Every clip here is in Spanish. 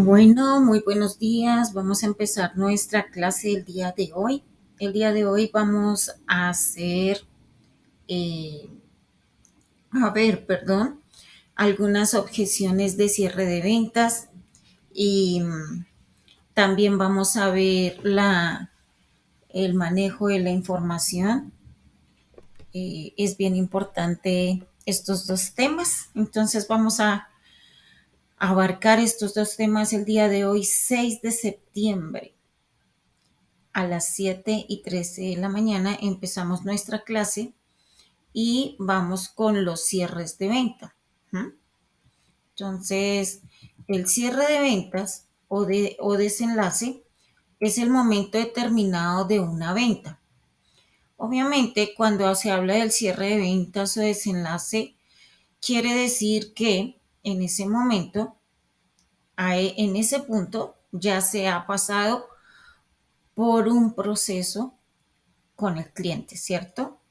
Bueno, muy buenos días. Vamos a empezar nuestra clase el día de hoy. El día de hoy vamos a hacer, eh, perdón, algunas objeciones de cierre de ventas y también vamos a ver el manejo de la información. Es bien importante estos dos temas. Entonces vamos a abarcar estos dos temas el día de hoy, 6 de septiembre. A las 7:13 de la mañana empezamos nuestra clase y vamos con los cierres de venta. ¿Mm? Entonces, el cierre de ventas o desenlace es el momento determinado de una venta. Obviamente, cuando se habla del cierre de ventas o desenlace, quiere decir que en ese momento, en ese punto, ya se ha pasado por un proceso con el cliente, ¿cierto?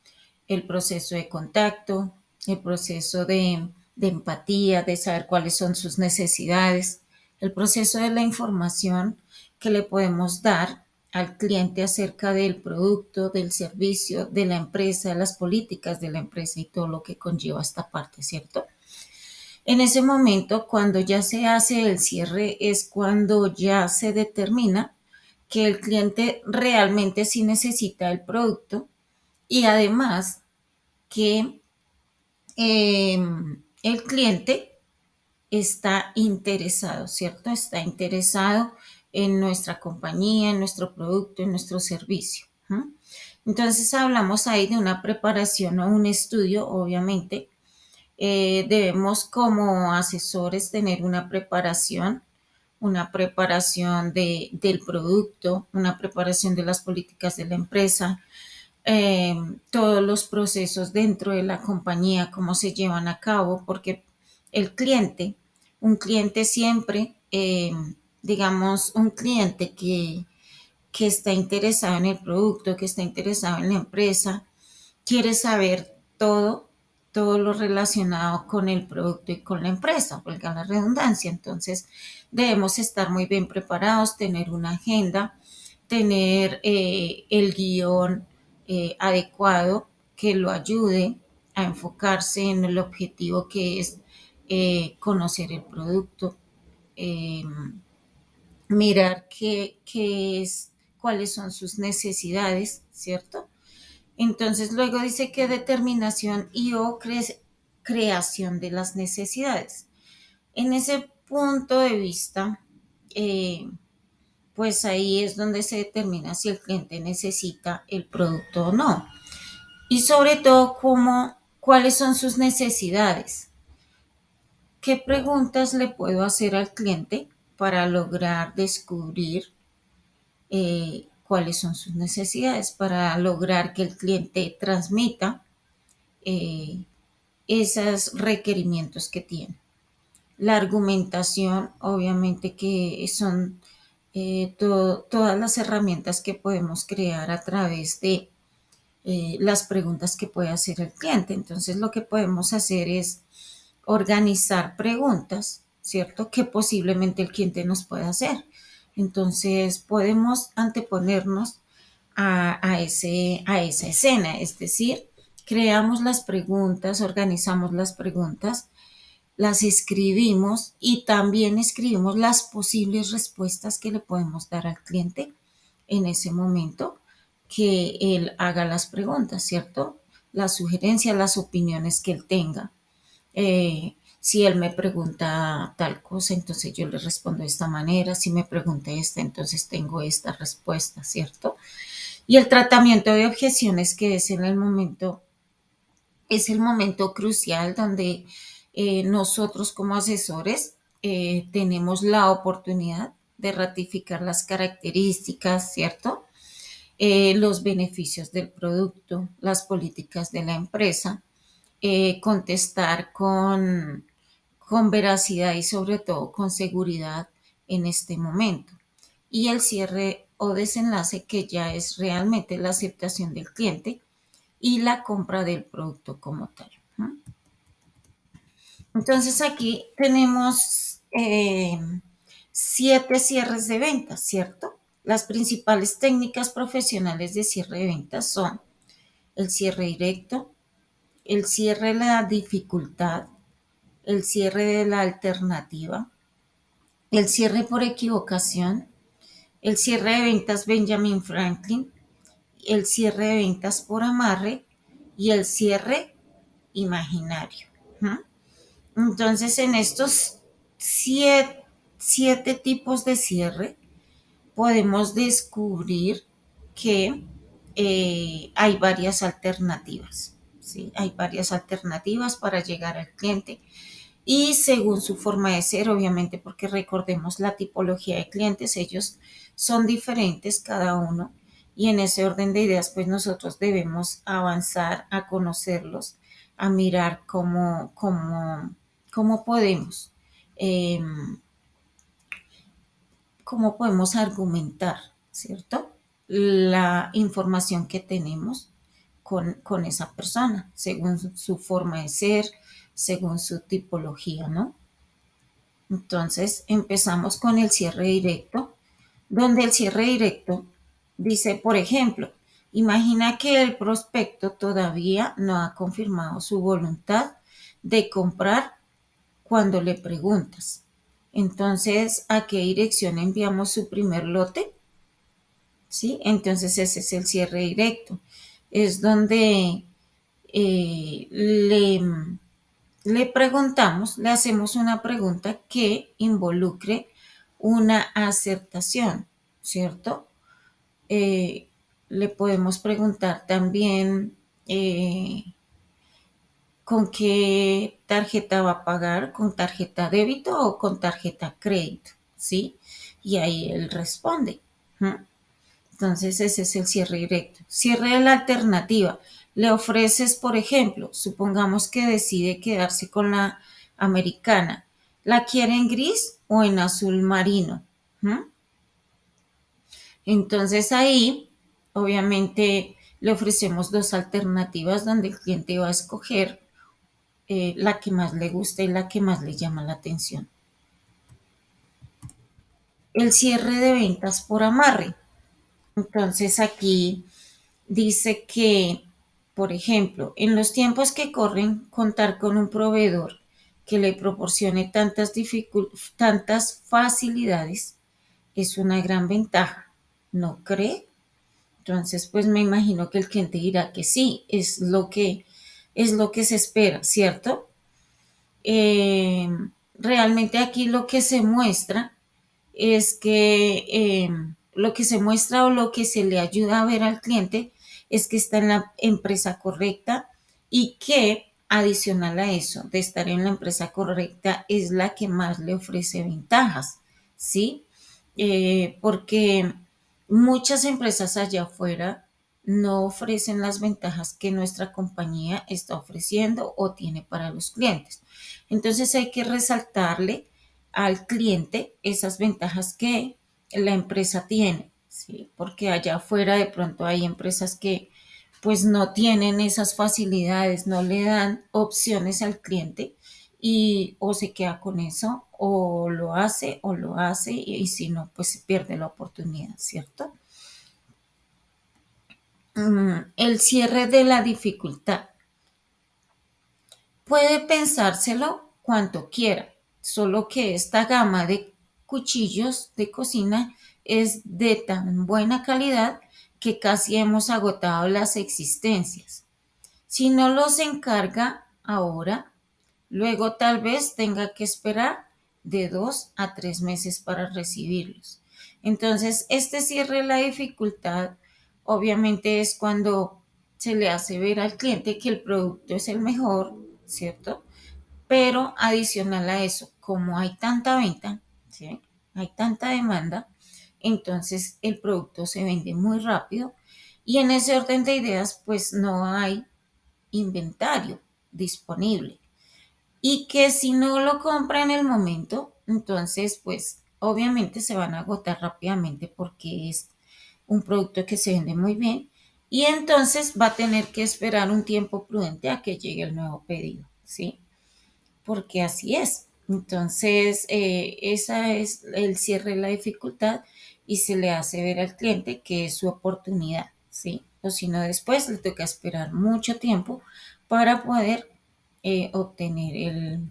El proceso de contacto, el proceso de empatía, de saber cuáles son sus necesidades, el proceso de la información que le podemos dar al cliente acerca del producto, del servicio, de la empresa, de las políticas de la empresa y todo lo que conlleva esta parte, ¿cierto? En ese momento, cuando ya se hace el cierre, es cuando ya se determina que el cliente realmente sí necesita el producto y además que el cliente está interesado, ¿cierto? Está interesado en nuestra compañía, en nuestro producto, en nuestro servicio. ¿Mm? Entonces hablamos ahí de una preparación o un estudio, obviamente. Debemos como asesores tener una preparación del producto, una preparación de las políticas de la empresa, eh, todos los procesos dentro de la compañía, cómo se llevan a cabo, porque el cliente, un cliente siempre, digamos, un cliente que está interesado en el producto, que está interesado en la empresa, quiere saber todo lo relacionado con el producto y con la empresa, valga la redundancia. Entonces, debemos estar muy bien preparados, tener una agenda, tener el guión adecuado que lo ayude a enfocarse en el objetivo que es conocer el producto, eh, mirar cuáles son sus necesidades, ¿cierto? Entonces luego dice que determinación y o creación de las necesidades. En ese punto de vista, eh, pues ahí es donde se determina si el cliente necesita el producto o no. Y sobre todo, cuáles son sus necesidades. ¿Qué preguntas le puedo hacer al cliente para lograr descubrir cuáles son sus necesidades, para lograr que el cliente transmita eh, esos requerimientos que tiene? La argumentación, obviamente que son todas las herramientas que podemos crear a través de las preguntas que puede hacer el cliente. Entonces lo que podemos hacer es organizar preguntas, ¿cierto? Que posiblemente el cliente nos pueda hacer. Entonces podemos anteponernos a esa escena, es decir, creamos las preguntas, organizamos las preguntas, las escribimos y también escribimos las posibles respuestas que le podemos dar al cliente en ese momento que él haga las preguntas, ¿cierto? Las sugerencias, las opiniones que él tenga. Si él me pregunta tal cosa, entonces yo le respondo de esta manera. Si me pregunta esta, entonces tengo esta respuesta, ¿cierto? Y el tratamiento de objeciones, que es el momento crucial donde nosotros como asesores tenemos la oportunidad de ratificar las características, ¿cierto? Los beneficios del producto, las políticas de la empresa, contestar con veracidad y sobre todo con seguridad en este momento. Y el cierre o desenlace, que ya es realmente la aceptación del cliente y la compra del producto como tal. Entonces aquí tenemos 7 cierres de ventas, ¿cierto? Las principales técnicas profesionales de cierre de ventas son el cierre directo, el cierre de la dificultad, el cierre de la alternativa, el cierre por equivocación, el cierre de ventas Benjamin Franklin, el cierre de ventas por amarre y el cierre imaginario. ¿Mm? Entonces, en estos siete tipos de cierre, podemos descubrir que hay varias alternativas. ¿Sí? Hay varias alternativas para llegar al cliente y según su forma de ser, obviamente, porque recordemos la tipología de clientes, ellos son diferentes cada uno y en ese orden de ideas, pues nosotros debemos avanzar a conocerlos, a mirar cómo podemos eh, cómo podemos argumentar, ¿cierto? La información que tenemos con esa persona, según su forma de ser, según su tipología, ¿no? Entonces empezamos con el cierre directo, donde el cierre directo dice, por ejemplo, imagina que el prospecto todavía no ha confirmado su voluntad de comprar cuando le preguntas. Entonces, ¿a qué dirección enviamos su primer lote? ¿Sí? Entonces ese es el cierre directo. Es donde le preguntamos, le hacemos una pregunta que involucre una acertación, ¿cierto? Eh, le podemos preguntar también con qué tarjeta va a pagar, con tarjeta débito o con tarjeta crédito, ¿sí? Y ahí él responde. ¿Mm? Entonces ese es el cierre directo. Cierre de la alternativa. Le ofreces, por ejemplo, supongamos que decide quedarse con la americana. ¿La quiere en gris o en azul marino? ¿Mm? Entonces ahí, obviamente, le ofrecemos dos alternativas donde el cliente va a escoger la que más le gusta y la que más le llama la atención. El cierre de ventas por amarre. Entonces aquí dice que, por ejemplo, en los tiempos que corren, contar con un proveedor que le proporcione tantas facilidades es una gran ventaja, ¿no cree? Entonces, pues me imagino que el cliente dirá que sí, es lo que se espera, ¿cierto? Eh, Realmente aquí lo que se muestra es que lo que se muestra o lo que se le ayuda a ver al cliente es que está en la empresa correcta y que adicional a eso, de estar en la empresa correcta, es la que más le ofrece ventajas, ¿sí? Porque muchas empresas allá afuera no ofrecen las ventajas que nuestra compañía está ofreciendo o tiene para los clientes. Entonces hay que resaltarle al cliente esas ventajas que la empresa tiene, ¿sí? Porque allá afuera de pronto hay empresas que pues no tienen esas facilidades, no le dan opciones al cliente y o se queda con eso o lo hace y si no pues se pierde la oportunidad, ¿cierto? El cierre de la dificultad. Puede pensárselo cuanto quiera, solo que esta gama de cuchillos de cocina es de tan buena calidad que casi hemos agotado las existencias. Si no los encarga ahora, luego tal vez tenga que esperar de 2 a 3 meses para recibirlos. Entonces, este cierre de la dificultad obviamente es cuando se le hace ver al cliente que el producto es el mejor, ¿cierto? Pero adicional a eso, como hay tanta venta, ¿sí? Hay tanta demanda, entonces el producto se vende muy rápido y en ese orden de ideas, pues no hay inventario disponible. Y que si no lo compra en el momento, entonces pues obviamente se van a agotar rápidamente porque es un producto que se vende muy bien y entonces va a tener que esperar un tiempo prudente a que llegue el nuevo pedido, ¿sí? Porque así es. Entonces, esa es el cierre de la dificultad y se le hace ver al cliente que es su oportunidad, ¿sí? O si no, después le toca esperar mucho tiempo para poder obtener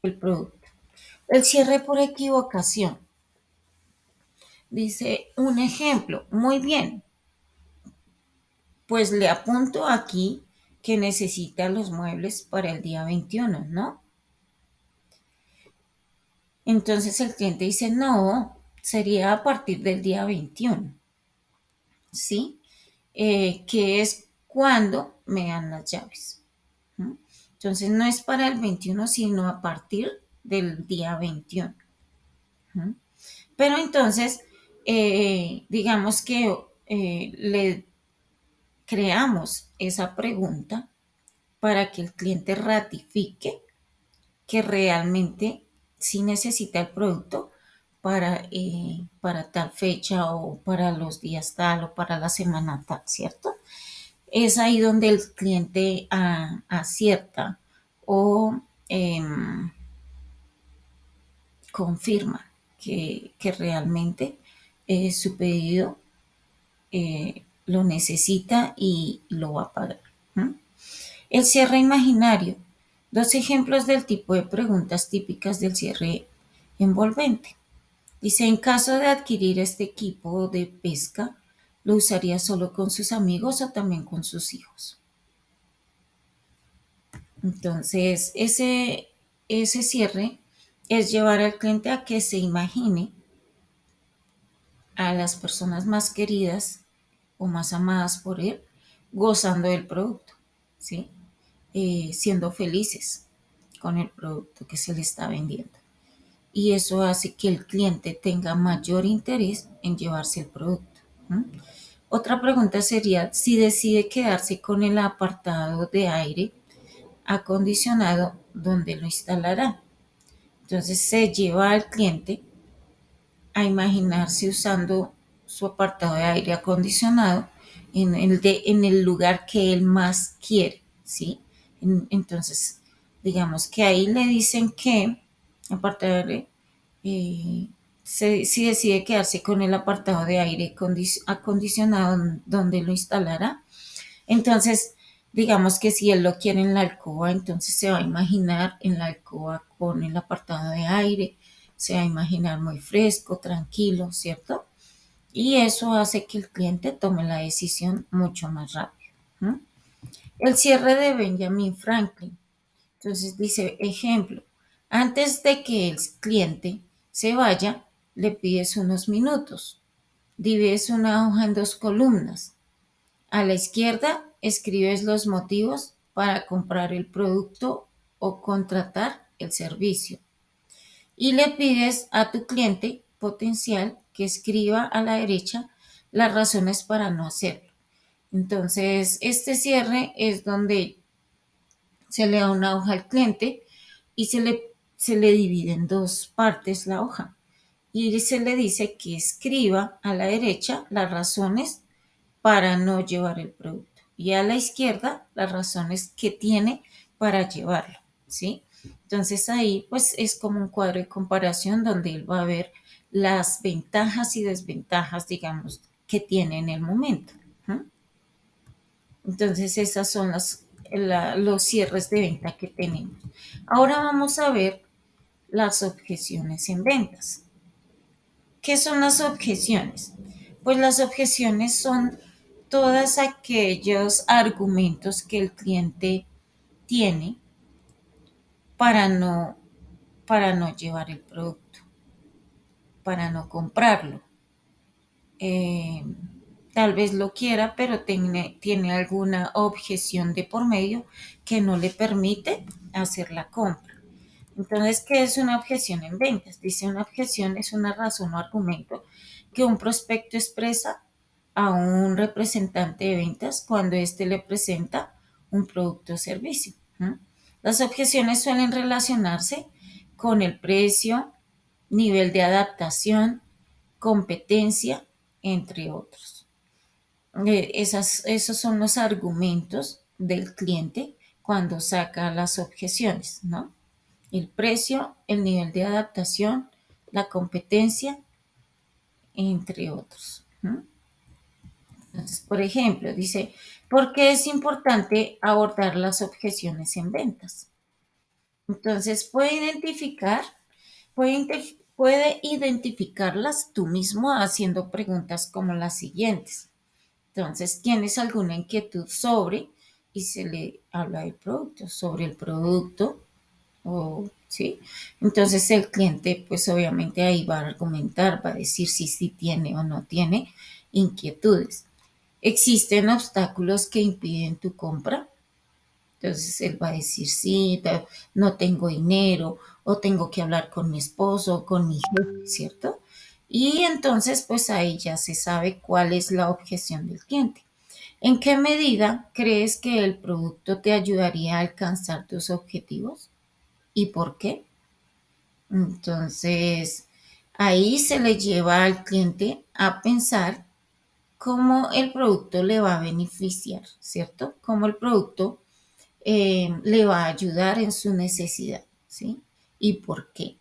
el producto. El cierre por equivocación. Dice un ejemplo, muy bien, pues le apunto aquí que necesita los muebles para el día 21, ¿no? Entonces el cliente dice, no, sería a partir del día 21, ¿sí? Que es cuando me dan las llaves. ¿Mm? Entonces no es para el 21, sino a partir del día 21. ¿Mm? Pero entonces, digamos que le creamos esa pregunta para que el cliente ratifique que realmente sí necesita el producto para tal fecha o para los días tal o para la semana tal, ¿cierto? Es ahí donde el cliente acierta o eh, confirma que realmente su pedido lo necesita y lo va a pagar. ¿Mm? El cierre imaginario. Dos ejemplos del tipo de preguntas típicas del cierre envolvente. Dice, en caso de adquirir este equipo de pesca, ¿lo usaría solo con sus amigos o también con sus hijos? Entonces, ese cierre es llevar al cliente a que se imagine a las personas más queridas o más amadas por él gozando del producto, ¿sí? Siendo felices con el producto que se le está vendiendo. Y eso hace que el cliente tenga mayor interés en llevarse el producto. ¿Mm? Otra pregunta sería si decide quedarse con el apartado de aire acondicionado, ¿dónde lo instalará? Entonces se lleva al cliente a imaginarse usando su apartado de aire acondicionado en el lugar que él más quiere, ¿sí? Entonces, digamos que ahí le dicen que, aparte de aire, eh, si decide quedarse con el apartado de aire acondicionado, donde lo instalará. Entonces, digamos que si él lo quiere en la alcoba, entonces se va a imaginar en la alcoba con el apartado de aire, se va a imaginar muy fresco, tranquilo, ¿cierto? Y eso hace que el cliente tome la decisión mucho más rápido. ¿Mm? El cierre de Benjamin Franklin. Entonces dice, ejemplo, antes de que el cliente se vaya, le pides unos minutos. Divides una hoja en dos columnas. A la izquierda escribes los motivos para comprar el producto o contratar el servicio. Y le pides a tu cliente potencial que escriba a la derecha las razones para no hacerlo. Entonces, este cierre es donde se le da una hoja al cliente y se le divide en dos partes la hoja. Y se le dice que escriba a la derecha las razones para no llevar el producto y a la izquierda las razones que tiene para llevarlo, ¿sí? Entonces ahí pues es como un cuadro de comparación donde él va a ver las ventajas y desventajas, digamos, que tiene en el momento. ¿Mm? Entonces esas son los cierres de venta que tenemos. Ahora vamos a ver las objeciones en ventas. ¿Qué son las objeciones? Pues las objeciones son todos aquellos argumentos que el cliente tiene para no, para no llevar el producto, para no comprarlo. Eh, Tal vez lo quiera, pero tiene alguna objeción de por medio que no le permite hacer la compra. Entonces, ¿qué es una objeción en ventas? Dice, una objeción es una razón o argumento que un prospecto expresa a un representante de ventas cuando éste le presenta un producto o servicio. ¿Mm? Las objeciones suelen relacionarse con el precio, nivel de adaptación, competencia, entre otros. Esos son los argumentos del cliente cuando saca las objeciones, ¿no? el precio, el nivel de adaptación, la competencia, entre otros. Entonces, por ejemplo, dice, ¿por qué es importante abordar las objeciones en ventas? Entonces, puede identificarlas tú mismo haciendo preguntas como las siguientes. Entonces, ¿tienes alguna inquietud sobre? Y se le habla del producto, sobre el producto, o sí. Entonces el cliente, pues obviamente ahí va a argumentar, va a decir si sí tiene o no tiene inquietudes. ¿Existen obstáculos que impiden tu compra? Entonces él va a decir, sí, no tengo dinero, o tengo que hablar con mi esposo, o con mi jefe, ¿cierto? Y entonces, pues ahí ya se sabe cuál es la objeción del cliente. ¿En qué medida crees que el producto te ayudaría a alcanzar tus objetivos? ¿Y por qué? Entonces, ahí se le lleva al cliente a pensar cómo el producto le va a beneficiar, ¿cierto? Cómo el producto le va a ayudar en su necesidad, ¿sí? ¿Y por qué?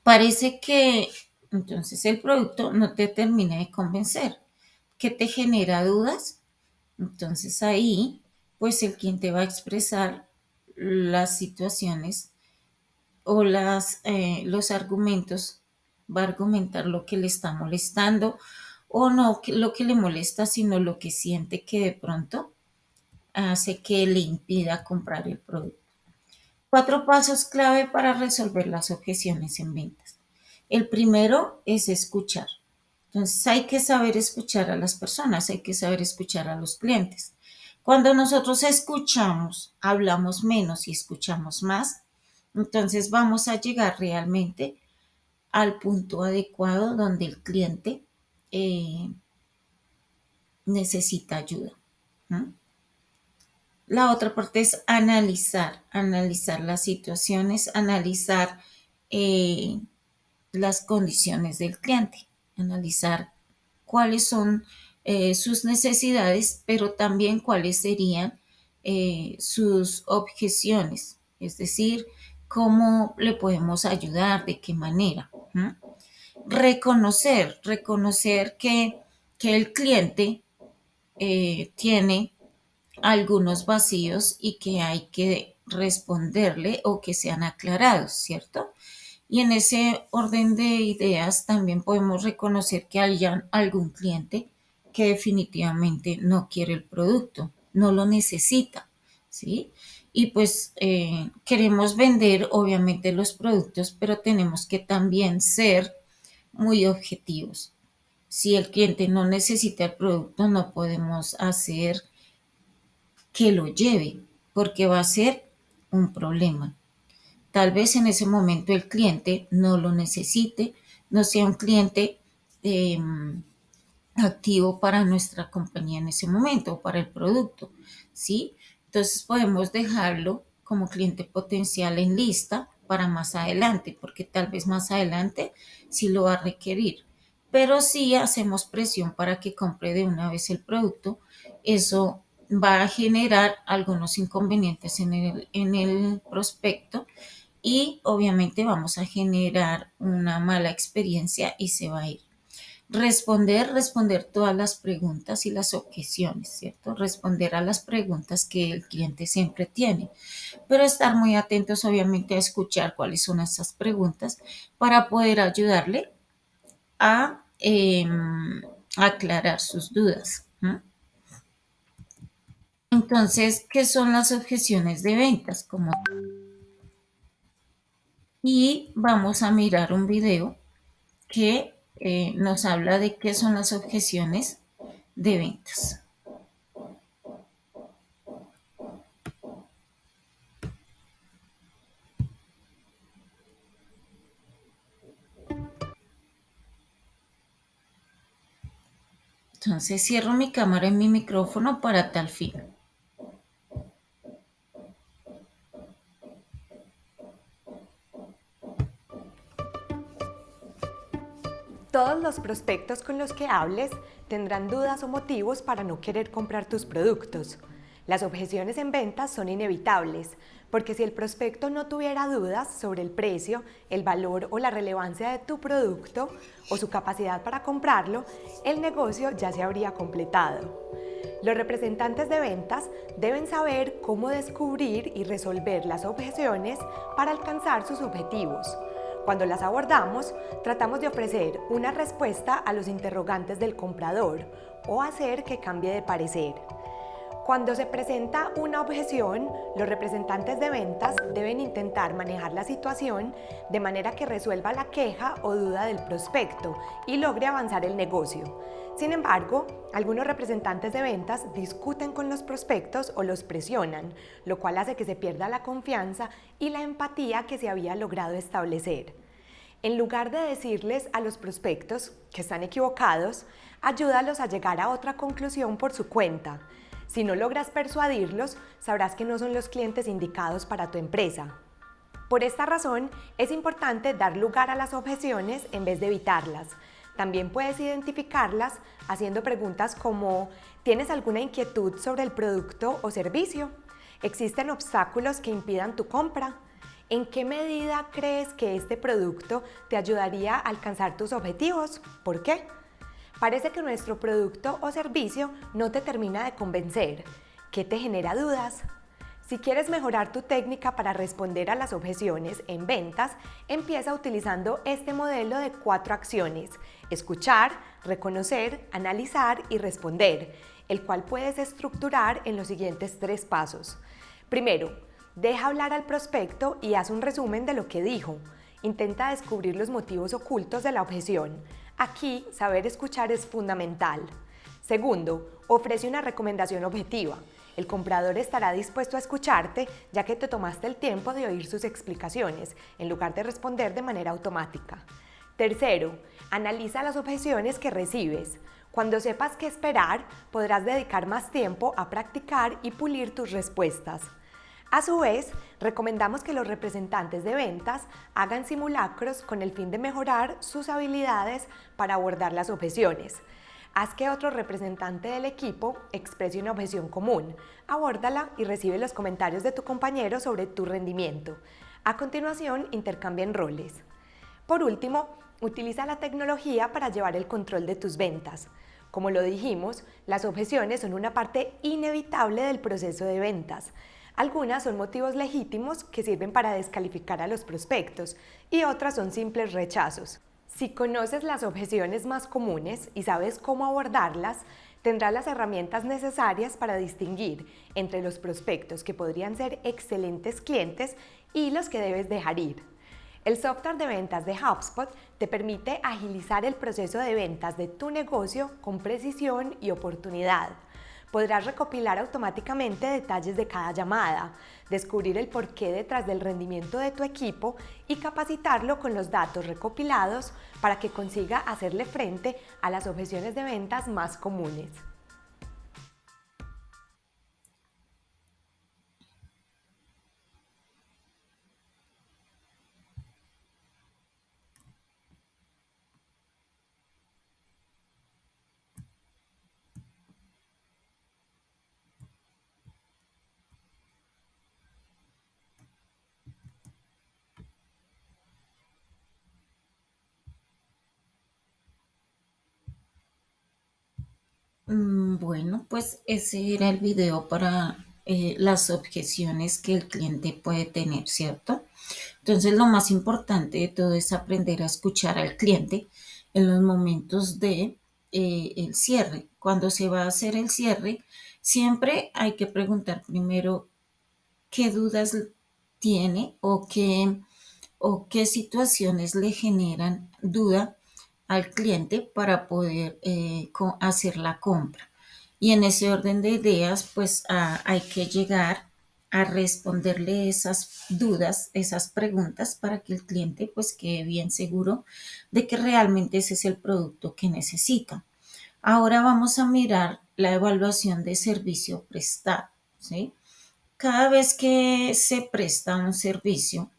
Parece que entonces el producto no te termina de convencer, que te genera dudas. Entonces ahí, pues el cliente va a expresar las situaciones o los argumentos, va a argumentar lo que le está molestando o no lo que le molesta, sino lo que siente que de pronto hace que le impida comprar el producto. 4 pasos clave para resolver las objeciones en ventas. El primero es escuchar. Entonces hay que saber escuchar a las personas, hay que saber escuchar a los clientes. Cuando nosotros escuchamos, hablamos menos y escuchamos más, entonces vamos a llegar realmente al punto adecuado donde el cliente necesita ayuda. ¿No? La otra parte es analizar las situaciones, analizar eh, las condiciones del cliente, analizar cuáles son sus necesidades, pero también cuáles serían sus objeciones, es decir, cómo le podemos ayudar, de qué manera. ¿No? Reconocer que el cliente tiene algunos vacíos y que hay que responderle o que sean aclarados, ¿cierto? Y en ese orden de ideas también podemos reconocer que hay algún cliente que definitivamente no quiere el producto, no lo necesita, ¿sí? Y pues queremos vender obviamente los productos, pero tenemos que también ser muy objetivos. Si el cliente no necesita el producto, no podemos hacer que lo lleve, porque va a ser un problema. Tal vez en ese momento el cliente no lo necesite, no sea un cliente eh, activo para nuestra compañía en ese momento o para el producto, ¿sí? Entonces podemos dejarlo como cliente potencial en lista para más adelante, porque tal vez más adelante sí lo va a requerir. Pero si hacemos presión para que compre de una vez el producto, eso va a generar algunos inconvenientes en el prospecto y obviamente vamos a generar una mala experiencia y se va a ir. Responder todas las preguntas y las objeciones, ¿cierto? Responder a las preguntas que el cliente siempre tiene, pero estar muy atentos obviamente a escuchar cuáles son esas preguntas para poder ayudarle a aclarar sus dudas. ¿No? Entonces, ¿qué son las objeciones de ventas? Y vamos a mirar un video que nos habla de qué son las objeciones de ventas. Entonces cierro mi cámara y mi micrófono para tal fin. Todos los prospectos con los que hables tendrán dudas o motivos para no querer comprar tus productos. Las objeciones en ventas son inevitables, porque si el prospecto no tuviera dudas sobre el precio, el valor o la relevancia de tu producto o su capacidad para comprarlo, el negocio ya se habría completado. Los representantes de ventas deben saber cómo descubrir y resolver las objeciones para alcanzar sus objetivos. Cuando las abordamos, tratamos de ofrecer una respuesta a los interrogantes del comprador o hacer que cambie de parecer. Cuando se presenta una objeción, los representantes de ventas deben intentar manejar la situación de manera que resuelva la queja o duda del prospecto y logre avanzar el negocio. Sin embargo, algunos representantes de ventas discuten con los prospectos o los presionan, lo cual hace que se pierda la confianza y la empatía que se había logrado establecer. En lugar de decirles a los prospectos que están equivocados, ayúdalos a llegar a otra conclusión por su cuenta. Si no logras persuadirlos, sabrás que no son los clientes indicados para tu empresa. Por esta razón, es importante dar lugar a las objeciones en vez de evitarlas. También puedes identificarlas haciendo preguntas como: ¿tienes alguna inquietud sobre el producto o servicio? ¿Existen obstáculos que impidan tu compra? ¿En qué medida crees que este producto te ayudaría a alcanzar tus objetivos? ¿Por qué? Parece que nuestro producto o servicio no te termina de convencer. ¿Qué te genera dudas? Si quieres mejorar tu técnica para responder a las objeciones en ventas, empieza utilizando este modelo de 4 acciones: escuchar, reconocer, analizar y responder, el cual puedes estructurar en los siguientes 3 pasos. Primero, deja hablar al prospecto y haz un resumen de lo que dijo. Intenta descubrir los motivos ocultos de la objeción. Aquí, saber escuchar es fundamental. Segundo, ofrece una recomendación objetiva. El comprador estará dispuesto a escucharte, ya que te tomaste el tiempo de oír sus explicaciones, en lugar de responder de manera automática. Tercero, analiza las objeciones que recibes. Cuando sepas qué esperar, podrás dedicar más tiempo a practicar y pulir tus respuestas. A su vez, recomendamos que los representantes de ventas hagan simulacros con el fin de mejorar sus habilidades para abordar las objeciones. Haz que otro representante del equipo exprese una objeción común, abórdala y recibe los comentarios de tu compañero sobre tu rendimiento. A continuación, intercambien roles. Por último, utiliza la tecnología para llevar el control de tus ventas. Como lo dijimos, las objeciones son una parte inevitable del proceso de ventas. Algunas son motivos legítimos que sirven para descalificar a los prospectos y otras son simples rechazos. Si conoces las objeciones más comunes y sabes cómo abordarlas, tendrás las herramientas necesarias para distinguir entre los prospectos que podrían ser excelentes clientes y los que debes dejar ir. El software de ventas de HubSpot te permite agilizar el proceso de ventas de tu negocio con precisión y oportunidad. Podrás recopilar automáticamente detalles de cada llamada, descubrir el porqué detrás del rendimiento de tu equipo y capacitarlo con los datos recopilados para que consiga hacerle frente a las objeciones de ventas más comunes. Bueno, pues ese era el video para las objeciones que el cliente puede tener, ¿cierto? Entonces, lo más importante de todo es aprender a escuchar al cliente en los momentos de el cierre. Cuando se va a hacer el cierre, siempre hay que preguntar primero qué dudas tiene o qué situaciones le generan duda al cliente para poder hacer la compra. Y en ese orden de ideas, pues hay que llegar a responderle esas dudas, esas preguntas para que el cliente pues quede bien seguro de que realmente ese es el producto que necesita. Ahora vamos a mirar la evaluación de servicio prestado, ¿sí? Cada vez que se presta un servicio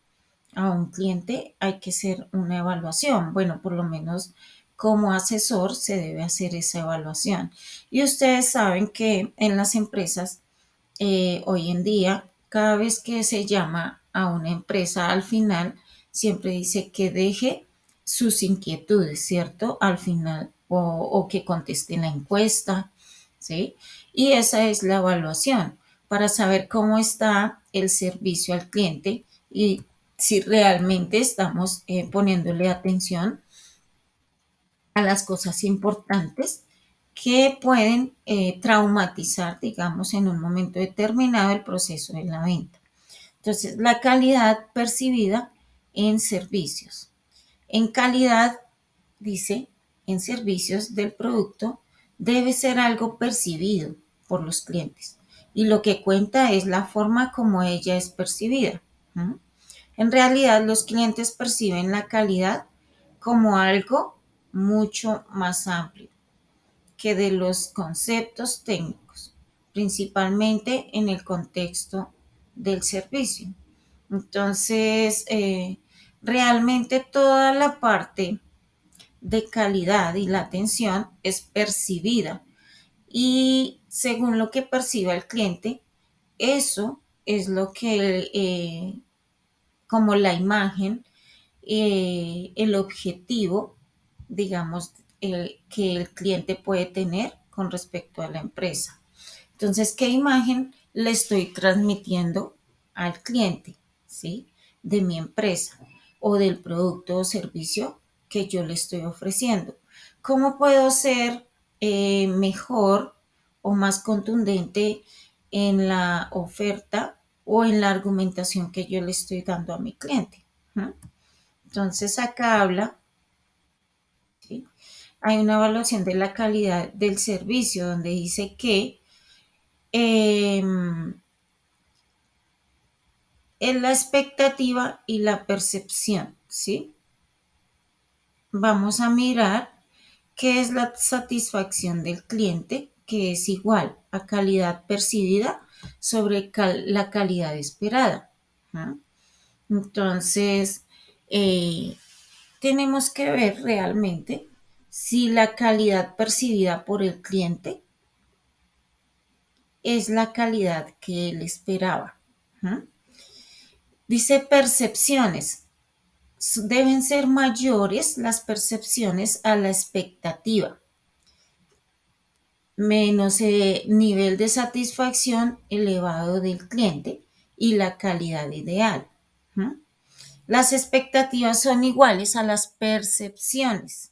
a un cliente hay que hacer una evaluación. Bueno, por lo menos como asesor se debe hacer esa evaluación. Y ustedes saben que en las empresas hoy en día, cada vez que se llama a una empresa al final, siempre dice que deje sus inquietudes, ¿cierto? Al final, o que conteste la encuesta, ¿sí? Y esa es la evaluación para saber cómo está el servicio al cliente y si realmente estamos poniéndole atención a las cosas importantes que pueden traumatizar, digamos, en un momento determinado el proceso de la venta. Entonces, la calidad percibida en servicios. En calidad, dice, en servicios del producto, debe ser algo percibido por los clientes. Y lo que cuenta es la forma como ella es percibida. ¿Mm? En realidad, los clientes perciben la calidad como algo mucho más amplio que de los conceptos técnicos, principalmente en el contexto del servicio. Entonces, realmente toda la parte de calidad y la atención es percibida y según lo que perciba el cliente, eso es lo que, como la imagen, el objetivo, digamos, que el cliente puede tener con respecto a la empresa. Entonces, ¿qué imagen le estoy transmitiendo al cliente, ¿sí? De mi empresa o del producto o servicio que yo le estoy ofreciendo. ¿Cómo puedo ser mejor o más contundente en la oferta o en la argumentación que yo le estoy dando a mi cliente? ¿Mm? Entonces, acá habla, ¿sí? Hay una evaluación de la calidad del servicio donde dice que eh, es la expectativa y la percepción, ¿sí? Vamos a mirar qué es la satisfacción del cliente, que es igual a calidad percibida sobre la calidad esperada. ¿No? Entonces, eh, tenemos que ver realmente si la calidad percibida por el cliente es la calidad que él esperaba. ¿No? Dice percepciones. Deben ser mayores las percepciones a la expectativa, menos nivel de satisfacción elevado del cliente y la calidad ideal. ¿Mm? Las expectativas son iguales a las percepciones.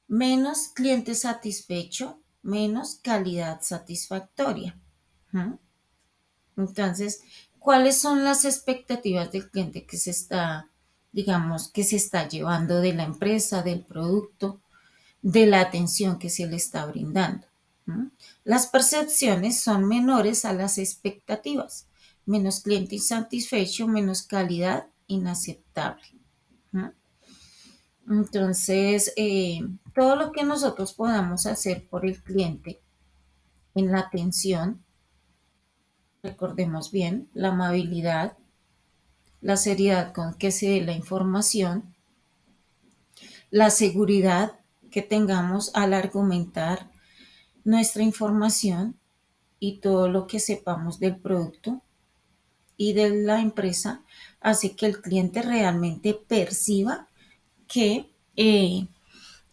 Menos cliente satisfecho, menos calidad satisfactoria. ¿Mm? Entonces, ¿cuáles son las expectativas del cliente que se está, digamos, que se está llevando de la empresa, del producto, de la atención que se le está brindando? ¿Mm? Las percepciones son menores a las expectativas. Menos cliente insatisfecho, menos calidad inaceptable. ¿Mm? Entonces, todo lo que nosotros podamos hacer por el cliente en la atención, recordemos bien, la amabilidad, la seriedad con que se dé la información, la seguridad que tengamos al argumentar nuestra información y todo lo que sepamos del producto y de la empresa hace que el cliente realmente perciba que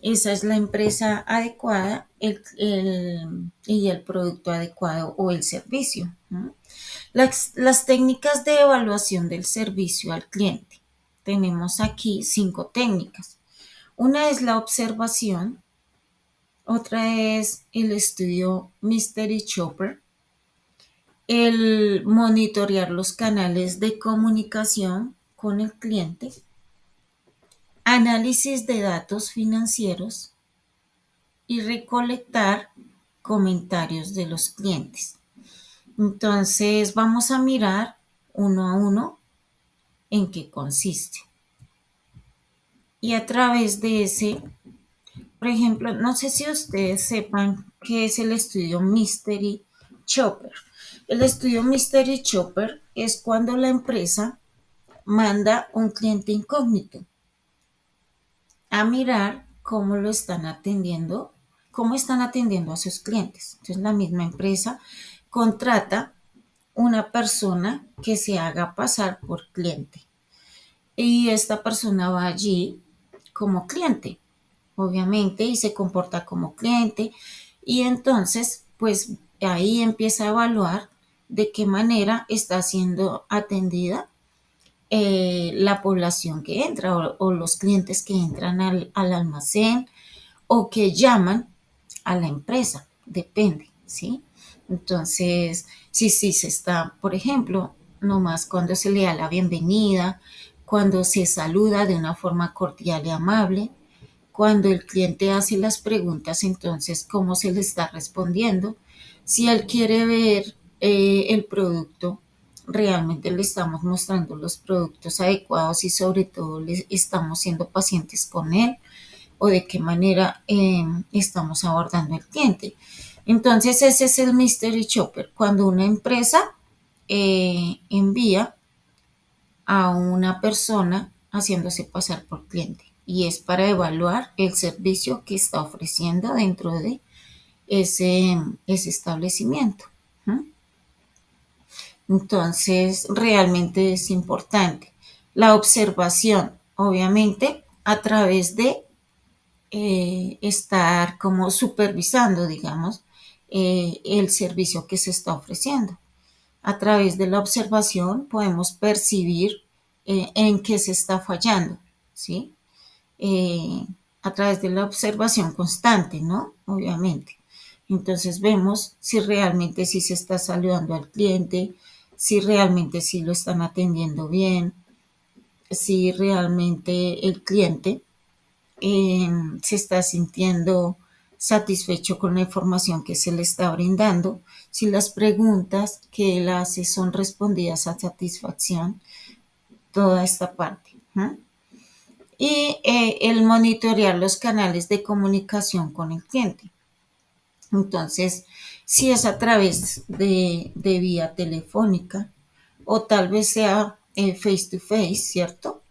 esa es la empresa adecuada y el producto adecuado o el servicio. ¿No? Las técnicas de evaluación del servicio al cliente. Tenemos aquí 5 técnicas. Una es la observación, otra es el estudio Mystery Shopper, el monitorear los canales de comunicación con el cliente, análisis de datos financieros y recolectar comentarios de los clientes. Entonces vamos a mirar uno a uno en qué consiste. Y a través de ese, por ejemplo, no sé si ustedes sepan qué es el estudio Mystery Shopper. El estudio Mystery Shopper es cuando la empresa manda un cliente incógnito a mirar cómo lo están atendiendo cómo están atendiendo a sus clientes. Entonces la misma empresa contrata una persona que se haga pasar por cliente y esta persona va allí como cliente, obviamente, y se comporta como cliente y entonces pues ahí empieza a evaluar de qué manera está siendo atendida la población que entra o los clientes que entran al almacén o que llaman a la empresa, depende, ¿sí? Entonces, sí se está, por ejemplo, nomás cuando se le da la bienvenida, cuando se saluda de una forma cordial y amable, cuando el cliente hace las preguntas, entonces, ¿cómo se le está respondiendo? Si él quiere ver el producto, realmente le estamos mostrando los productos adecuados y sobre todo le estamos siendo pacientes con él o de qué manera estamos abordando el cliente. Entonces ese es el Mystery Shopper, cuando una empresa envía a una persona haciéndose pasar por cliente y es para evaluar el servicio que está ofreciendo dentro de ese establecimiento. ¿Mm? Entonces realmente es importante la observación, obviamente, a través de estar como supervisando, digamos, el servicio que se está ofreciendo. A través de la observación podemos percibir en qué se está fallando, ¿sí? Eh, a través de la observación constante, ¿no? Obviamente. Entonces vemos si realmente sí se está saludando al cliente, si realmente sí lo están atendiendo bien, si realmente el cliente se está sintiendo satisfecho con la información que se le está brindando, si las preguntas que él hace son respondidas a satisfacción, toda esta parte. ¿Eh? Y el monitorear los canales de comunicación con el cliente. Entonces, si es a través de vía telefónica o tal vez sea face to face, ¿cierto?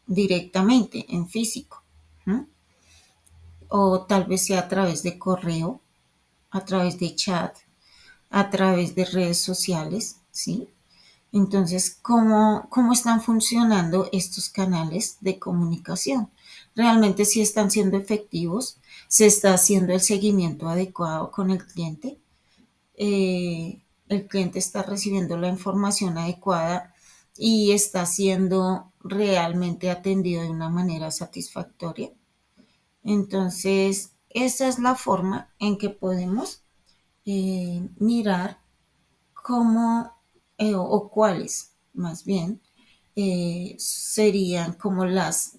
Directamente, en físico. ¿Eh? O tal vez sea a través de correo, a través de chat, a través de redes sociales, ¿sí? Entonces, ¿cómo están funcionando estos canales de comunicación? ¿Realmente sí están siendo efectivos? ¿Se está haciendo el seguimiento adecuado con el cliente? ¿El cliente está recibiendo la información adecuada y está siendo realmente atendido de una manera satisfactoria? Entonces, esa es la forma en que podemos mirar cómo o cuáles, más bien, serían como las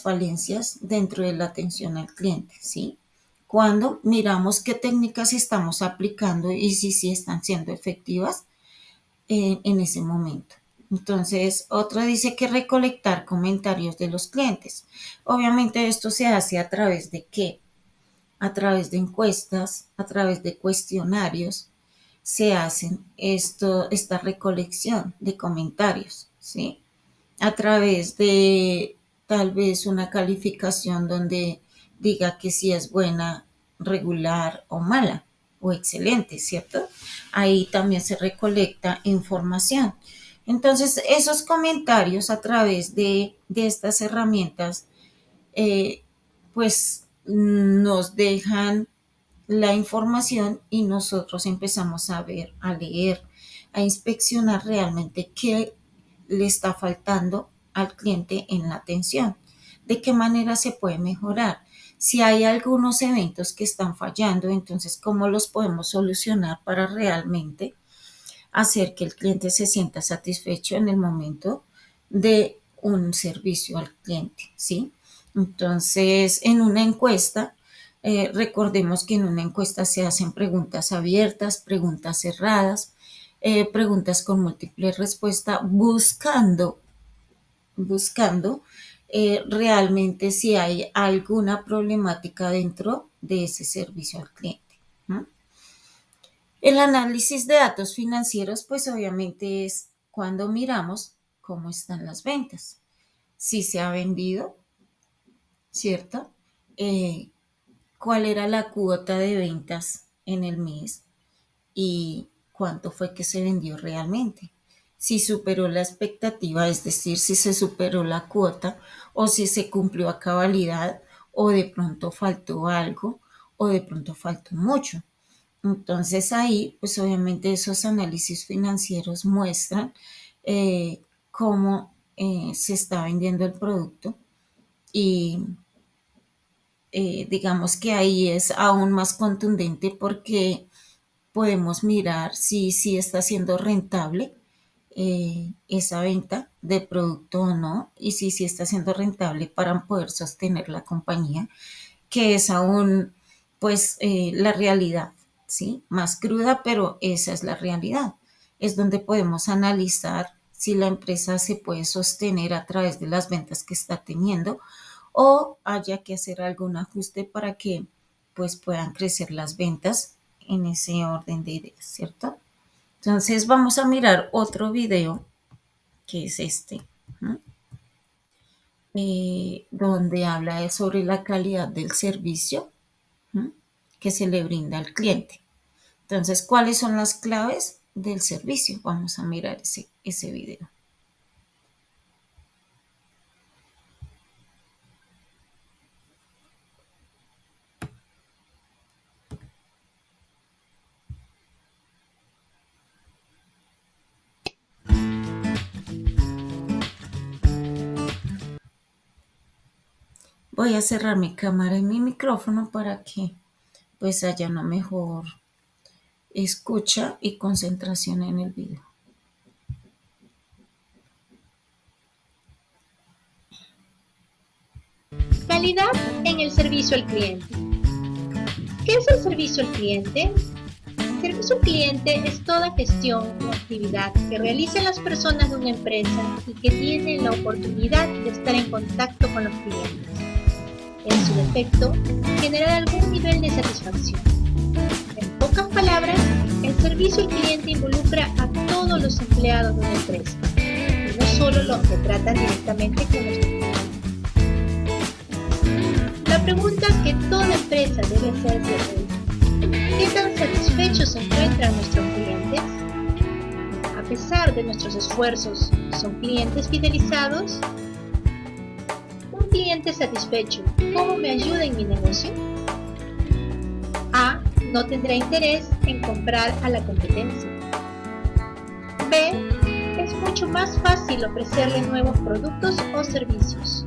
falencias dentro de la atención al cliente, ¿sí? Cuando miramos qué técnicas estamos aplicando y si están siendo efectivas en ese momento. Entonces, otra dice que recolectar comentarios de los clientes. Obviamente esto se hace a través de qué? A través de encuestas, a través de cuestionarios, se hacen esta recolección de comentarios, ¿sí? A través de tal vez una calificación donde diga que si es buena, regular o mala o excelente, ¿cierto? Ahí también se recolecta información. Entonces, esos comentarios a través de estas herramientas, eh, pues nos dejan la información y nosotros empezamos a ver, a leer, a inspeccionar realmente qué le está faltando al cliente en la atención, de qué manera se puede mejorar. Si hay algunos eventos que están fallando, entonces cómo los podemos solucionar para realmente hacer que el cliente se sienta satisfecho en el momento de un servicio al cliente, ¿sí? Entonces, en una encuesta, recordemos que en una encuesta se hacen preguntas abiertas, preguntas cerradas, preguntas con múltiple respuesta, buscando realmente si hay alguna problemática dentro de ese servicio al cliente. ¿No? El análisis de datos financieros, pues obviamente es cuando miramos cómo están las ventas, si se ha vendido, ¿cierto? Eh, cuál era la cuota de ventas en el mes y cuánto fue que se vendió realmente. Si superó la expectativa, es decir, si se superó la cuota o si se cumplió a cabalidad o de pronto faltó algo o de pronto faltó mucho. Entonces ahí, pues obviamente esos análisis financieros muestran cómo se está vendiendo el producto y digamos que ahí es aún más contundente porque podemos mirar si está siendo rentable esa venta de producto o no, y si está siendo rentable para poder sostener la compañía, que es aún pues la realidad, ¿sí? Más cruda, pero esa es la realidad. Es donde podemos analizar si la empresa se puede sostener a través de las ventas que está teniendo o haya que hacer algún ajuste para que pues puedan crecer las ventas en ese orden de ideas, ¿cierto? Entonces vamos a mirar otro video que es este, ¿no? Donde habla sobre la calidad del servicio, ¿no?, que se le brinda al cliente. Entonces, ¿cuáles son las claves del servicio? Vamos a mirar ese video. Voy a cerrar mi cámara y mi micrófono para que pues haya una mejor escucha y concentración en el video. Calidad en el servicio al cliente. ¿Qué es el servicio al cliente? El servicio al cliente es toda gestión o actividad que realizan las personas de una empresa y que tienen la oportunidad de estar en contacto con los clientes. En su defecto, generar algún nivel de satisfacción. En pocas palabras, el servicio al cliente involucra a todos los empleados de una empresa, y no solo los que tratan directamente con los clientes. La pregunta que toda empresa debe hacerse es: ¿qué tan satisfechos se encuentran nuestros clientes? A pesar de nuestros esfuerzos, ¿son clientes fidelizados? Un cliente satisfecho, ¿cómo me ayuda en mi negocio? A. No tendrá interés en comprar a la competencia. B. Es mucho más fácil ofrecerle nuevos productos o servicios.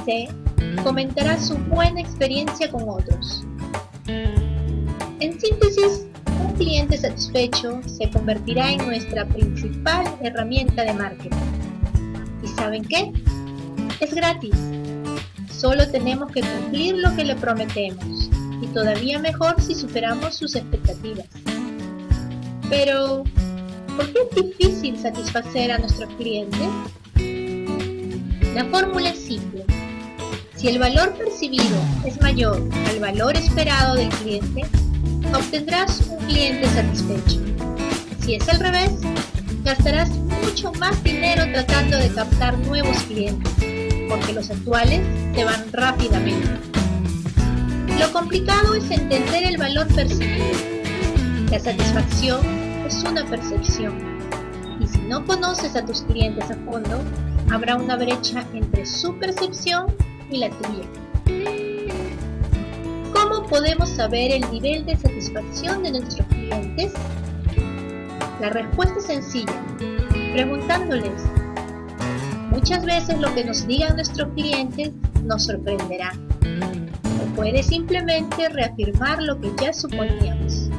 C. Comentará su buena experiencia con otros. En síntesis, un cliente satisfecho se convertirá en nuestra principal herramienta de marketing. ¿Y saben qué? Es gratis. Solo tenemos que cumplir lo que le prometemos, y todavía mejor si superamos sus expectativas. Pero, ¿por qué es difícil satisfacer a nuestros clientes? La fórmula es simple. Si el valor percibido es mayor al valor esperado del cliente, obtendrás un cliente satisfecho. Si es al revés, gastarás mucho más dinero tratando de captar nuevos clientes, porque los actuales se van rápidamente. Lo complicado es entender el valor percibido. La satisfacción es una percepción, y si no conoces a tus clientes a fondo, habrá una brecha entre su percepción y la tuya. ¿Cómo podemos saber el nivel de satisfacción de nuestros clientes? La respuesta es sencilla, preguntándoles. Muchas veces lo que nos digan nuestros clientes nos sorprenderá, o puede simplemente reafirmar lo que ya suponíamos.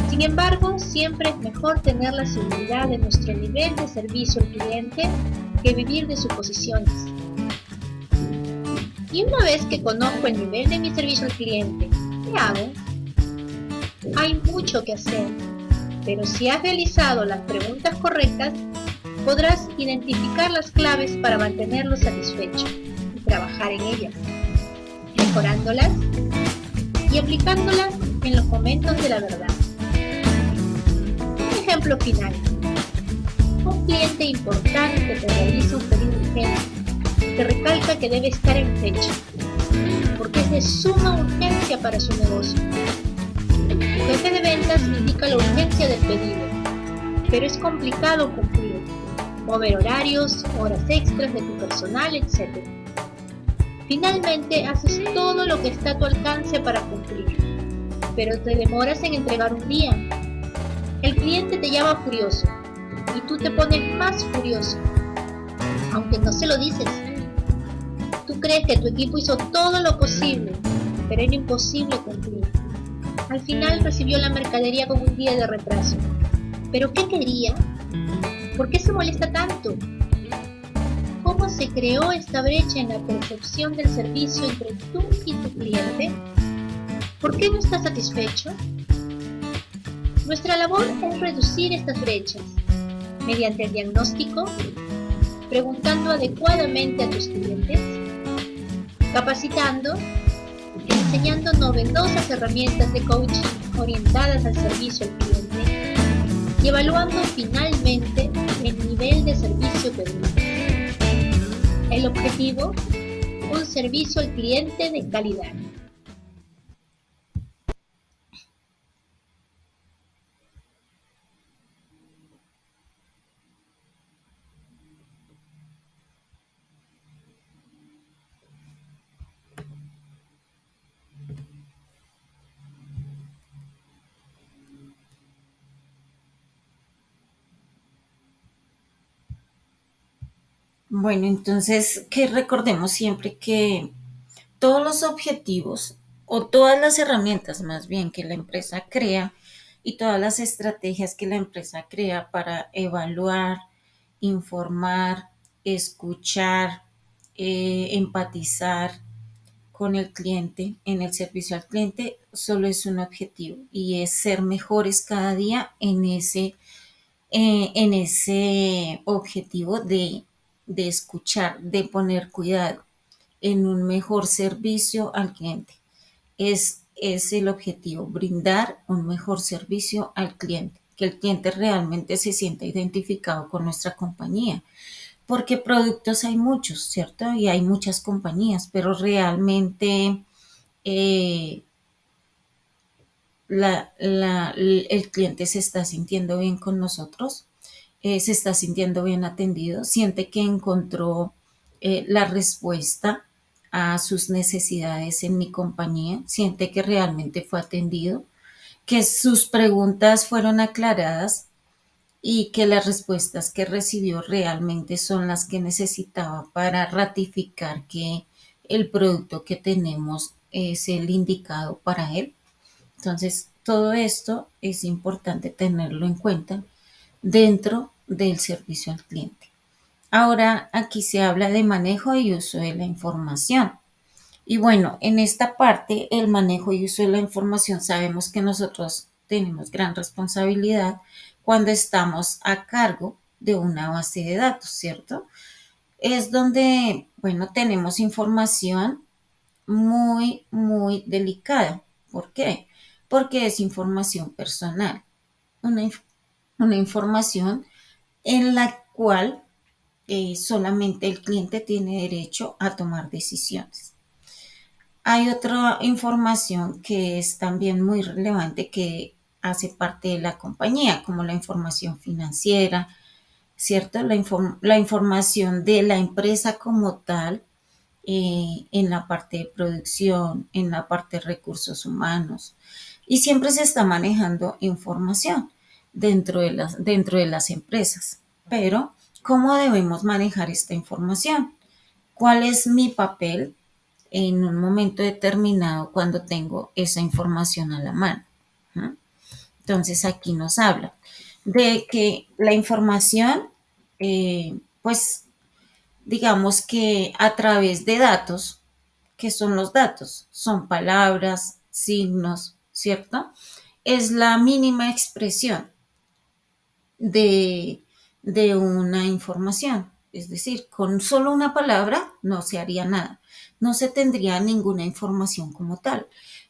Sin embargo, siempre es mejor tener la seguridad de nuestro nivel de servicio al cliente que vivir de suposiciones. Y una vez que conozco el nivel de mi servicio al cliente, ¿qué hago? Hay mucho que hacer, pero si has realizado las preguntas correctas, podrás identificar las claves para mantenerlo satisfecho y trabajar en ellas, mejorándolas y aplicándolas en los momentos de la verdad. Un ejemplo final. Un cliente importante te realiza un pedido urgente. Te recalca que debe estar en fecha. porque es de suma urgencia para su negocio. Tu jefe de ventas indica la urgencia del pedido, pero es complicado cumplir, mover horarios, horas extras de tu personal, etc. Finalmente haces todo lo que está a tu alcance para cumplir, pero te demoras en entregar un día. El cliente te llama furioso y tú te pones más furioso, aunque no se lo dices. Tú crees que tu equipo hizo todo lo posible, pero era imposible cumplir. Al final recibió la mercadería con un día de retraso. ¿Pero qué quería? ¿Por qué se molesta tanto? ¿Cómo se creó esta brecha en la percepción del servicio entre tú y tu cliente? ¿Por qué no estás satisfecho? Nuestra labor es reducir estas brechas mediante el diagnóstico, preguntando adecuadamente a tus clientes, capacitando, enseñando novedosas herramientas de coaching orientadas al servicio al cliente y evaluando finalmente el nivel de servicio que brindas. El objetivo, un servicio al cliente de calidad. Bueno, entonces que recordemos siempre que todos los objetivos o todas las herramientas más bien que la empresa crea y todas las estrategias que la empresa crea para evaluar, informar, escuchar, empatizar con el cliente en el servicio al cliente solo es un objetivo y es ser mejores cada día en ese objetivo de escuchar, de poner cuidado en un mejor servicio al cliente. Es el objetivo, brindar un mejor servicio al cliente, que el cliente realmente se sienta identificado con nuestra compañía, porque productos hay muchos, ¿cierto? Y hay muchas compañías, pero realmente eh, el cliente se está sintiendo bien con nosotros, se está sintiendo bien atendido, siente que encontró la respuesta a sus necesidades en mi compañía, siente que realmente fue atendido, que sus preguntas fueron aclaradas y que las respuestas que recibió realmente son las que necesitaba para ratificar que el producto que tenemos es el indicado para él. Entonces, todo esto es importante tenerlo en cuenta dentro del servicio al cliente. Ahora, aquí se habla de manejo y uso de la información. Y bueno, en esta parte, el manejo y uso de la información, sabemos que nosotros tenemos gran responsabilidad cuando estamos a cargo de una base de datos, ¿cierto? Es donde, bueno, tenemos información muy delicada. ¿Por qué? Porque es información personal, una, una información en la cual solamente el cliente tiene derecho a tomar decisiones. Hay otra información que es también muy relevante que hace parte de la compañía, como la información financiera, ¿cierto? La información de la empresa como tal, en la parte de producción, en la parte de recursos humanos. Y siempre se está manejando información dentro de las empresas. Pero, ¿cómo debemos manejar esta información? ¿Cuál es mi papel en un momento determinado cuando tengo esa información a la mano? ¿Mm? Entonces, aquí nos habla de que la información, pues digamos que a través de datos, ¿qué son los datos? Son palabras, signos, ¿cierto? Es la mínima expresión de, de una información. Es decir, con solo una palabra no se haría nada, no se tendría ninguna información como tal,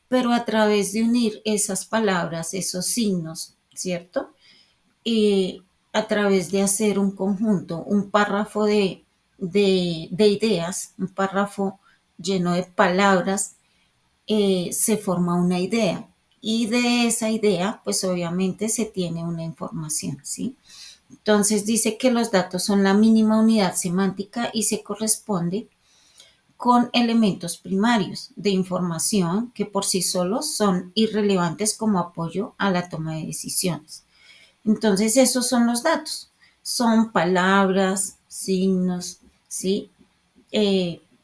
pero a través de unir esas palabras, esos signos, ¿cierto? Y a través de hacer un conjunto, un párrafo de ideas, un párrafo lleno de palabras, se forma una idea. Y de esa idea, pues obviamente se tiene una información, ¿sí? Entonces dice que los datos son la mínima unidad semántica y se corresponde con elementos primarios de información que por sí solos son irrelevantes como apoyo a la toma de decisiones. Entonces, esos son los datos. Son palabras, signos, ¿sí?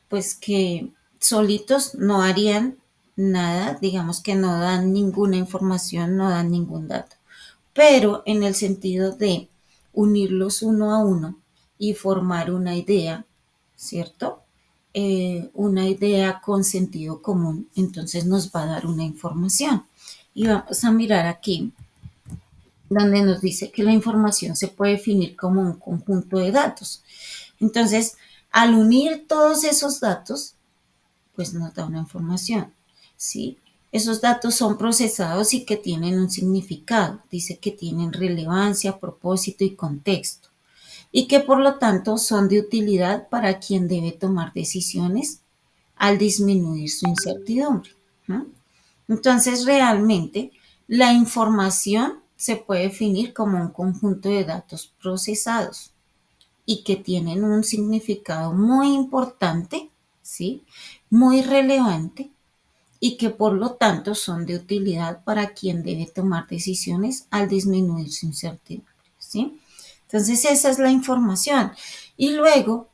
Pues que solitos no harían nada, digamos que no dan ninguna información, no dan ningún dato. Pero en el sentido de unirlos uno a uno y formar una idea, ¿cierto? Una idea con sentido común, entonces nos va a dar una información. Y vamos a mirar aquí donde nos dice que la información se puede definir como un conjunto de datos. Entonces, al unir todos esos datos, pues nos da una información, ¿sí? Esos datos son procesados y que tienen un significado. Dice que tienen relevancia, propósito y contexto. Y que por lo tanto son de utilidad para quien debe tomar decisiones al disminuir su incertidumbre, ¿no? Entonces, realmente, la información se puede definir como un conjunto de datos procesados y que tienen un significado muy importante, ¿sí? Muy relevante y que por lo tanto son de utilidad para quien debe tomar decisiones al disminuir su incertidumbre, ¿sí? Entonces, esa es la información. Y luego,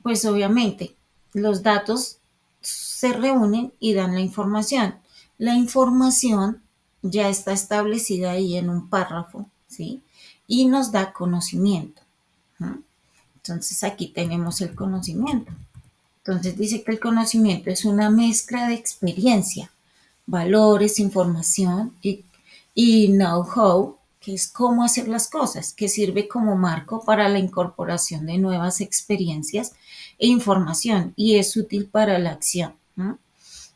pues obviamente, los datos se reúnen y dan la información. La información ya está establecida ahí en un párrafo, ¿sí? Y nos da conocimiento, ¿no? Entonces aquí tenemos el conocimiento. Entonces dice que el conocimiento es una mezcla de experiencia, valores, información y know-how, que es cómo hacer las cosas, que sirve como marco para la incorporación de nuevas experiencias e información y es útil para la acción, ¿no?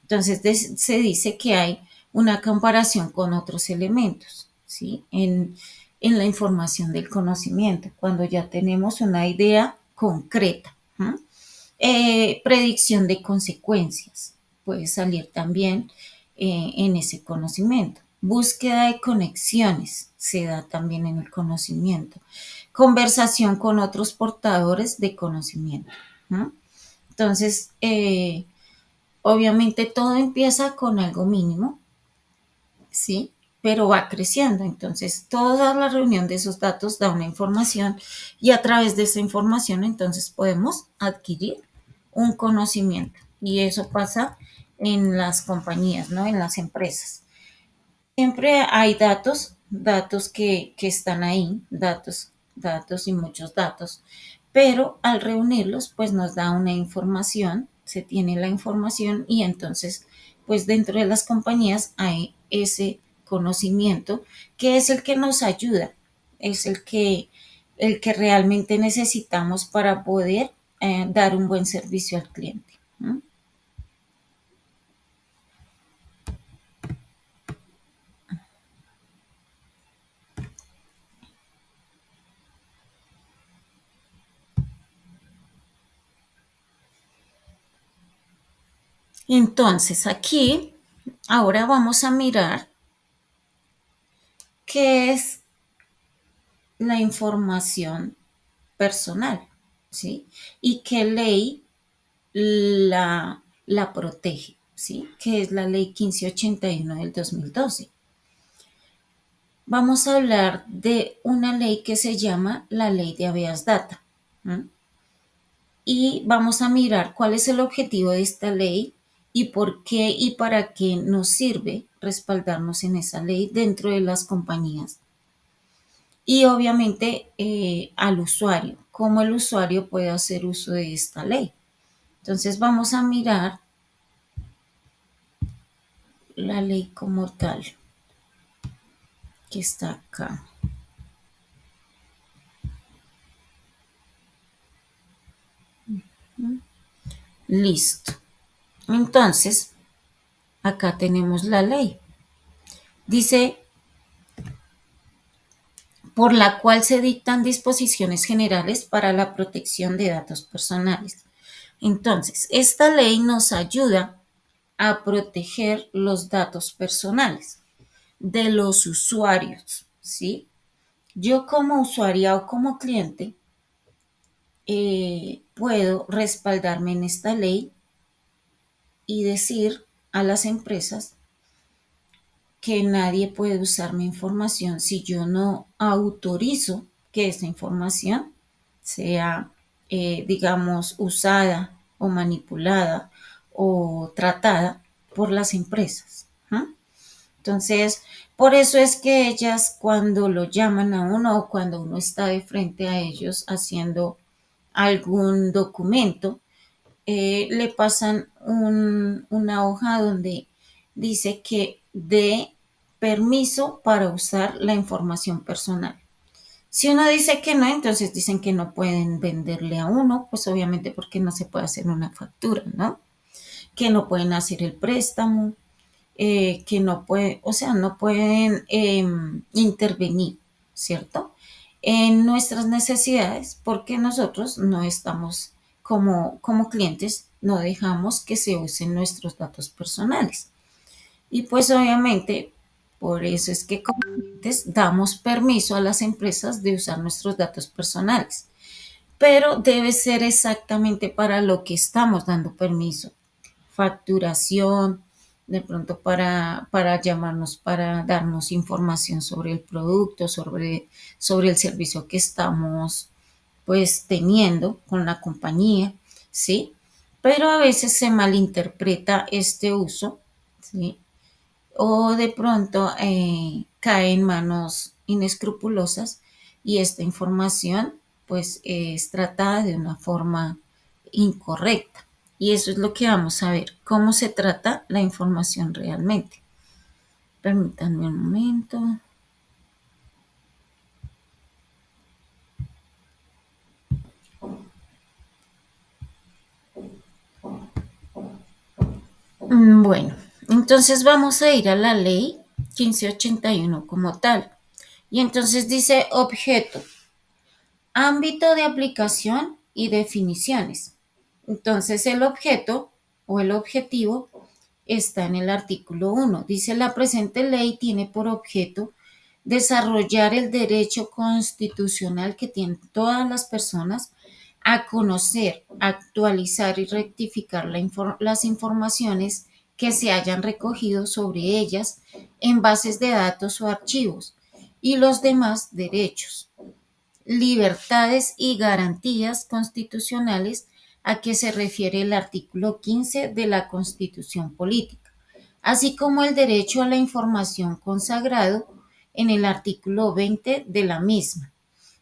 Entonces se dice que hay una comparación con otros elementos, ¿sí? En la información del conocimiento, cuando ya tenemos una idea concreta, ¿no? Predicción de consecuencias puede salir también en ese conocimiento. Búsqueda de conexiones se da también en el conocimiento. Conversación con otros portadores de conocimiento, ¿no? Entonces, obviamente todo empieza con algo mínimo, ¿sí? Pero va creciendo. Entonces, toda la reunión de esos datos da una información y a través de esa información entonces podemos adquirir un conocimiento. Y eso pasa en las compañías, ¿no? En las empresas. Siempre hay datos que están ahí, datos y muchos datos, pero al reunirlos, pues nos da una información, se tiene la información y entonces, pues dentro de las compañías hay ese conocimiento que es el que nos ayuda, es el que realmente necesitamos para poder dar un buen servicio al cliente, ¿no? Entonces, aquí, ahora vamos a mirar qué es la información personal, ¿sí? Y qué ley la protege, ¿sí? Que es la ley 1581 del 2012. Vamos a hablar de una ley que se llama la ley de habeas data, ¿no? Y vamos a mirar cuál es el objetivo de esta ley y por qué y para qué nos sirve respaldarnos en esa ley dentro de las compañías. Y obviamente al usuario, cómo el usuario puede hacer uso de esta ley. Entonces vamos a mirar la ley como tal, que está acá. Listo. Entonces, acá tenemos la ley. Dice, por la cual se dictan disposiciones generales para la protección de datos personales. Entonces, esta ley nos ayuda a proteger los datos personales de los usuarios, ¿sí? Yo como usuaria o como cliente puedo respaldarme en esta ley y decir a las empresas que nadie puede usar mi información si yo no autorizo que esa información sea, digamos, usada o manipulada o tratada por las empresas. ¿Ah? Entonces, por eso es que ellas cuando lo llaman a uno o cuando uno está de frente a ellos haciendo algún documento, le pasan una hoja donde dice que dé permiso para usar la información personal. Si uno dice que no, entonces dicen que no pueden venderle a uno, pues obviamente porque no se puede hacer una factura, ¿no? Que no pueden hacer el préstamo, que no pueden, o sea, no pueden intervenir, ¿cierto? En nuestras necesidades, porque nosotros no estamos como clientes, no dejamos que se usen nuestros datos personales. Y pues obviamente, por eso es que como clientes damos permiso a las empresas de usar nuestros datos personales. Pero debe ser exactamente para lo que estamos dando permiso. Facturación, de pronto para llamarnos, para darnos información sobre el producto, sobre el servicio que estamos pues teniendo con la compañía, ¿sí? Pero a veces se malinterpreta este uso, ¿sí? O de pronto cae en manos inescrupulosas y esta información pues es tratada de una forma incorrecta. Y eso es lo que vamos a ver, cómo se trata la información realmente. Permítanme un momento. Bueno, entonces vamos a ir a la ley 1581 como tal. Y entonces dice objeto, ámbito de aplicación y definiciones. Entonces el objeto o el objetivo está en el artículo 1. Dice la presente ley tiene por objeto desarrollar el derecho constitucional que tienen todas las personas a conocer, actualizar y rectificar las informaciones que se hayan recogido sobre ellas en bases de datos o archivos y los demás derechos, libertades y garantías constitucionales a que se refiere el artículo 15 de la Constitución Política, así como el derecho a la información consagrado en el artículo 20 de la misma.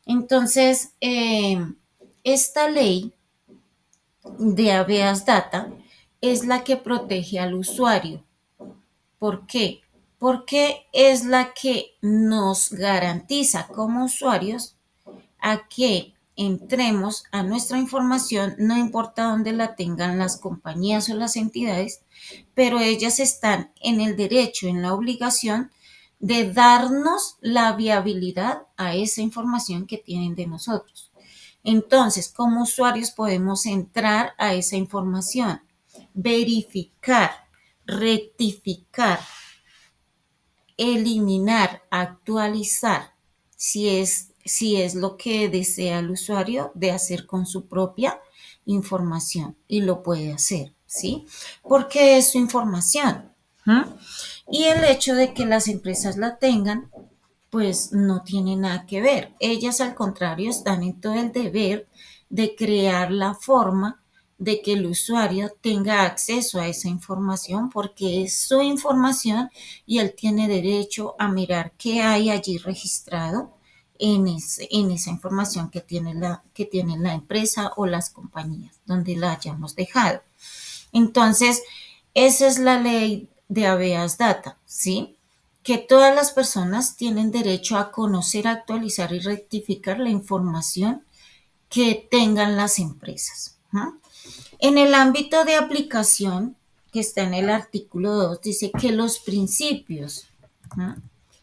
Entonces, esta ley de habeas data es la que protege al usuario. ¿Por qué? Porque es la que nos garantiza como usuarios a que entremos a nuestra información, no importa dónde la tengan las compañías o las entidades, pero ellas están en el derecho, en la obligación de darnos la viabilidad a esa información que tienen de nosotros. Entonces, como usuarios podemos entrar a esa información, verificar, rectificar, eliminar, actualizar, si es lo que desea el usuario de hacer con su propia información y lo puede hacer, ¿sí? Porque es su información. ¿Mm? Y el hecho de que las empresas la tengan, pues no tiene nada que ver. Ellas, al contrario, están en todo el deber de crear la forma de que el usuario tenga acceso a esa información porque es su información y él tiene derecho a mirar qué hay allí registrado en esa información que tiene la empresa o las compañías donde la hayamos dejado. Entonces, esa es la ley de habeas data, ¿sí? Que todas las personas tienen derecho a conocer, actualizar y rectificar la información que tengan las empresas. ¿No? En el ámbito de aplicación, que está en el artículo 2, dice que los principios, ¿no?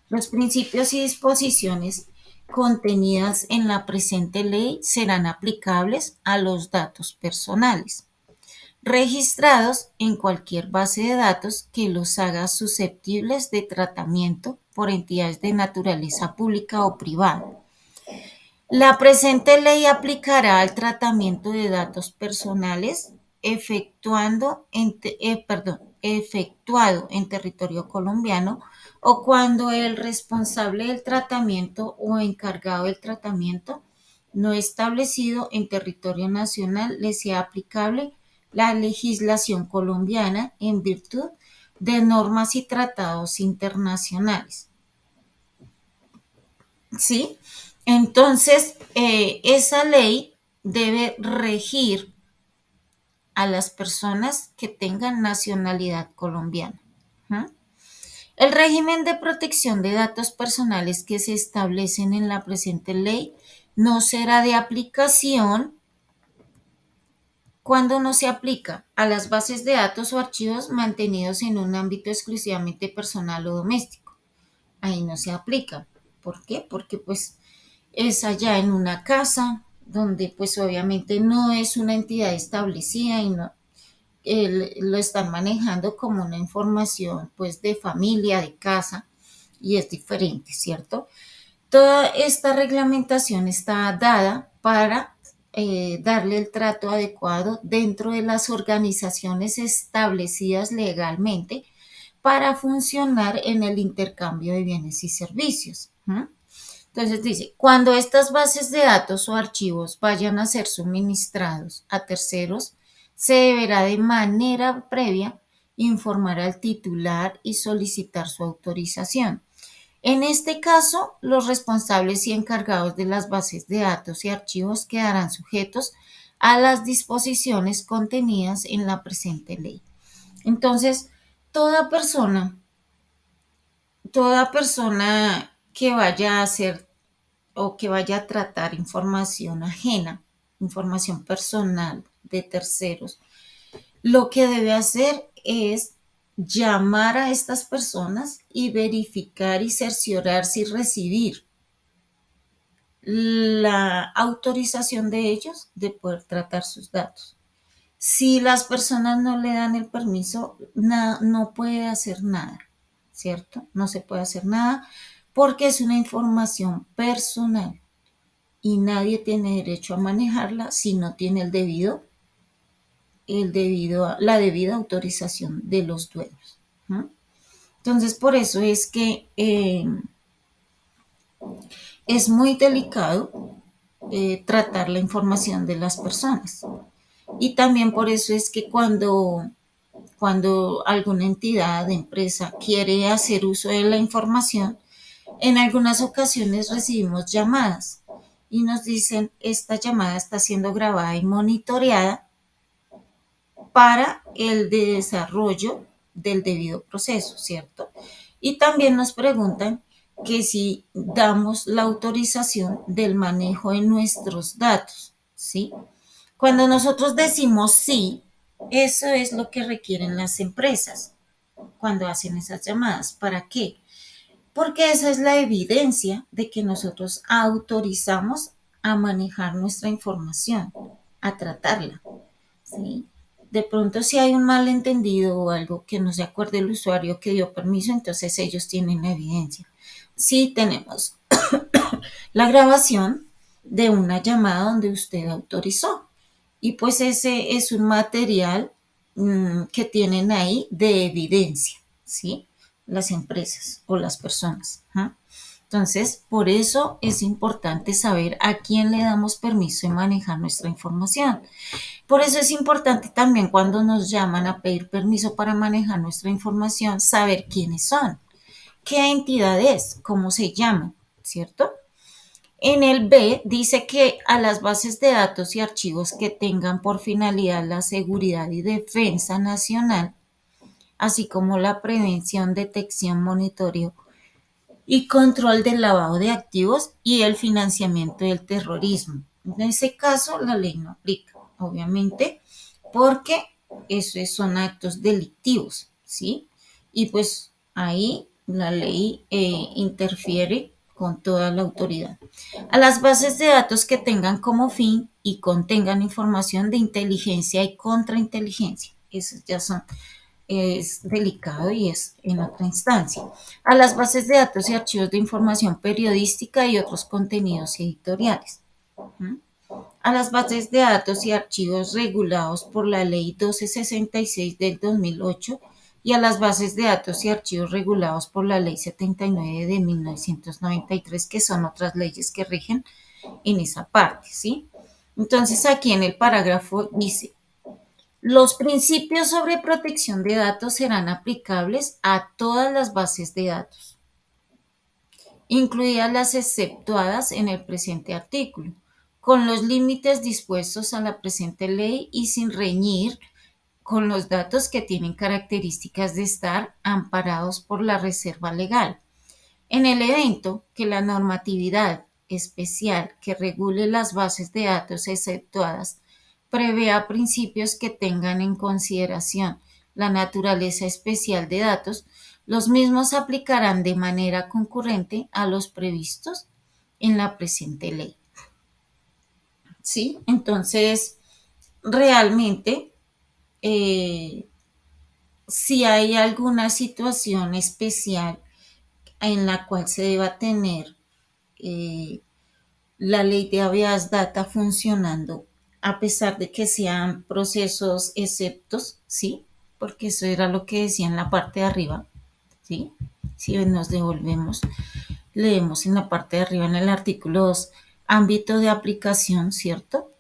Los principios y disposiciones contenidas en la presente ley serán aplicables a los datos personales. registrados en cualquier base de datos que los haga susceptibles de tratamiento por entidades de naturaleza pública o privada. La presente ley aplicará al tratamiento de datos personales efectuado en territorio colombiano o cuando el responsable del tratamiento o encargado del tratamiento no establecido en territorio nacional le sea aplicable la legislación colombiana en virtud de normas y tratados internacionales. ¿Sí? Entonces, esa ley debe regir a las personas que tengan nacionalidad colombiana. ¿Ah? El régimen de protección de datos personales que se establecen en la presente ley no será de aplicación cuando no se aplica a las bases de datos o archivos mantenidos en un ámbito exclusivamente personal o doméstico. Ahí no se aplica. ¿Por qué? Porque pues es allá en una casa donde pues obviamente no es una entidad establecida y no lo están manejando como una información pues de familia, de casa y es diferente, ¿cierto? Toda esta reglamentación está dada para darle el trato adecuado dentro de las organizaciones establecidas legalmente para funcionar en el intercambio de bienes y servicios. Entonces dice, cuando estas bases de datos o archivos vayan a ser suministrados a terceros, se deberá de manera previa informar al titular y solicitar su autorización. En este caso, los responsables y encargados de las bases de datos y archivos quedarán sujetos a las disposiciones contenidas en la presente ley. Entonces, toda persona que vaya a hacer o que vaya a tratar información ajena, información personal de terceros, lo que debe hacer es llamar a estas personas y verificar y cerciorarse y recibir la autorización de ellos de poder tratar sus datos. Si las personas no le dan el permiso, no puede hacer nada, ¿cierto? No se puede hacer nada porque es una información personal y nadie tiene derecho a manejarla si no tiene la debida autorización de los dueños. ¿No? Entonces, por eso es que es muy delicado tratar la información de las personas. Y también por eso es que cuando alguna entidad, empresa, quiere hacer uso de la información, en algunas ocasiones recibimos llamadas y nos dicen, esta llamada está siendo grabada y monitoreada para el desarrollo del debido proceso, ¿cierto? Y también nos preguntan que si damos la autorización del manejo de nuestros datos, ¿sí? Cuando nosotros decimos sí, eso es lo que requieren las empresas cuando hacen esas llamadas. ¿Para qué? Porque esa es la evidencia de que nosotros autorizamos a manejar nuestra información, a tratarla, ¿sí? De pronto si hay un malentendido o algo que no se acuerde el usuario que dio permiso, entonces ellos tienen la evidencia. Sí tenemos la grabación de una llamada donde usted autorizó y pues ese es un material que tienen ahí de evidencia, ¿sí? Las empresas o las personas. ¿Ah? Entonces, por eso es importante saber a quién le damos permiso de manejar nuestra información. Por eso es importante también cuando nos llaman a pedir permiso para manejar nuestra información, saber quiénes son, qué entidad es, cómo se llaman, ¿cierto? En el B dice que a las bases de datos y archivos que tengan por finalidad la seguridad y defensa nacional, así como la prevención, detección, monitoreo y control del lavado de activos y el financiamiento del terrorismo. En ese caso, la ley no aplica, obviamente, porque esos son actos delictivos, ¿sí? Y pues ahí la ley interfiere con toda la autoridad. A las bases de datos que tengan como fin y contengan información de inteligencia y contrainteligencia. Esos ya son, es delicado y es en otra instancia. A las bases de datos y archivos de información periodística y otros contenidos editoriales. ¿Mm? A las bases de datos y archivos regulados por la Ley 1266 del 2008 y a las bases de datos y archivos regulados por la Ley 79 de 1993, que son otras leyes que rigen en esa parte, ¿sí? Entonces, aquí en el parágrafo dice, los principios sobre protección de datos serán aplicables a todas las bases de datos, incluidas las exceptuadas en el presente artículo, con los límites dispuestos a la presente ley y sin reñir con los datos que tienen características de estar amparados por la reserva legal. En el evento que la normatividad especial que regule las bases de datos exceptuadas prevea principios que tengan en consideración la naturaleza especial de datos, los mismos se aplicarán de manera concurrente a los previstos en la presente ley. ¿Sí? Entonces, realmente, si hay alguna situación especial en la cual se deba tener la ley de habeas data funcionando, a pesar de que sean procesos exceptos, ¿sí? Porque eso era lo que decía en la parte de arriba, ¿sí? Si nos devolvemos, leemos en la parte de arriba en el artículo 2, ámbito de aplicación, ¿cierto?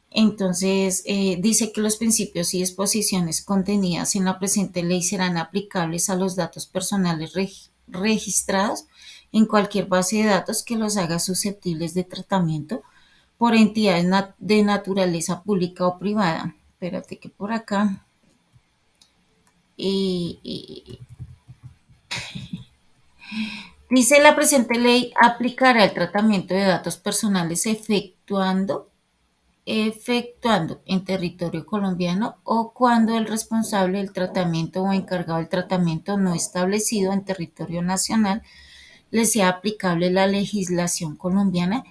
Entonces, dice que los principios y disposiciones contenidas en la presente ley serán aplicables a los datos personales registrados en cualquier base de datos que los haga susceptibles de tratamiento por entidades de naturaleza pública o privada. Espérate que por acá. Dice la presente ley aplicará el tratamiento de datos personales efectuando en territorio colombiano o cuando el responsable del tratamiento o encargado del tratamiento no establecido en territorio nacional le sea aplicable la legislación colombiana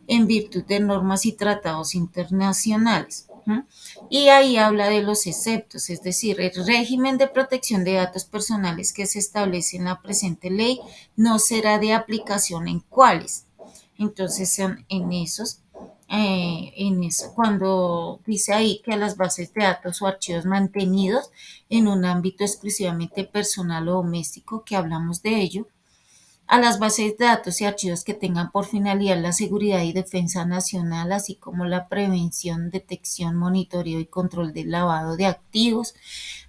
en virtud de normas y tratados internacionales. Y ahí habla de los exceptos, es decir, el régimen de protección de datos personales que se establece en la presente ley no será de aplicación en cuáles. Entonces, son en esos cuando dice ahí que a las bases de datos o archivos mantenidos en un ámbito exclusivamente personal o doméstico, que hablamos de ello, a las bases de datos y archivos que tengan por finalidad la seguridad y defensa nacional, así como la prevención, detección, monitoreo y control del lavado de activos,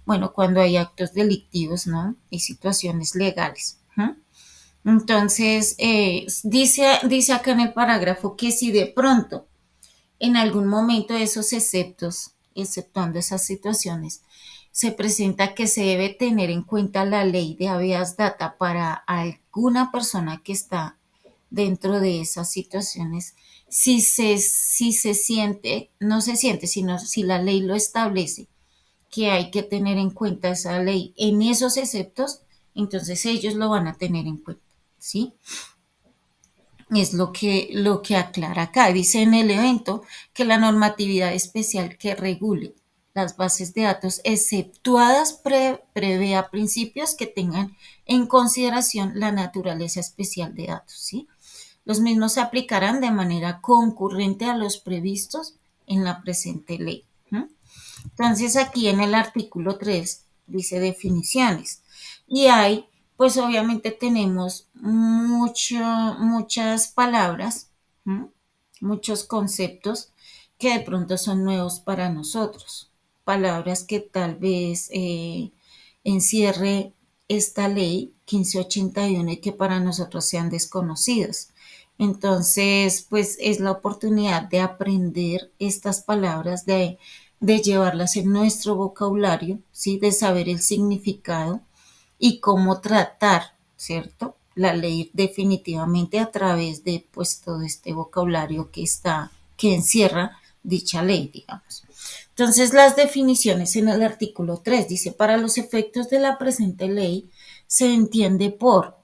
bueno, cuando hay actos delictivos, ¿no? Y situaciones legales. Entonces, dice acá en el parágrafo que si de pronto en algún momento de esos exceptos, exceptuando esas situaciones, se presenta que se debe tener en cuenta la ley de habeas data para alguna persona que está dentro de esas situaciones, si se siente, no se siente, sino si la ley lo establece, que hay que tener en cuenta esa ley en esos exceptos, entonces ellos lo van a tener en cuenta, ¿sí? Es lo que aclara acá. Dice en el evento que la normatividad especial que regule las bases de datos exceptuadas prevea principios que tengan en consideración la naturaleza especial de datos, ¿sí? Los mismos se aplicarán de manera concurrente a los previstos en la presente ley. Entonces, aquí en el artículo 3 dice definiciones y hay, pues obviamente tenemos muchas palabras, muchos conceptos que de pronto son nuevos para nosotros, palabras que tal vez encierre esta ley 1581 y que para nosotros sean desconocidas. Entonces, pues es la oportunidad de aprender estas palabras, de llevarlas en nuestro vocabulario, ¿sí? De saber el significado y cómo tratar, ¿cierto? La ley definitivamente a través de pues todo este vocabulario que encierra dicha ley, digamos. Entonces, las definiciones en el artículo 3 dice, para los efectos de la presente ley se entiende por,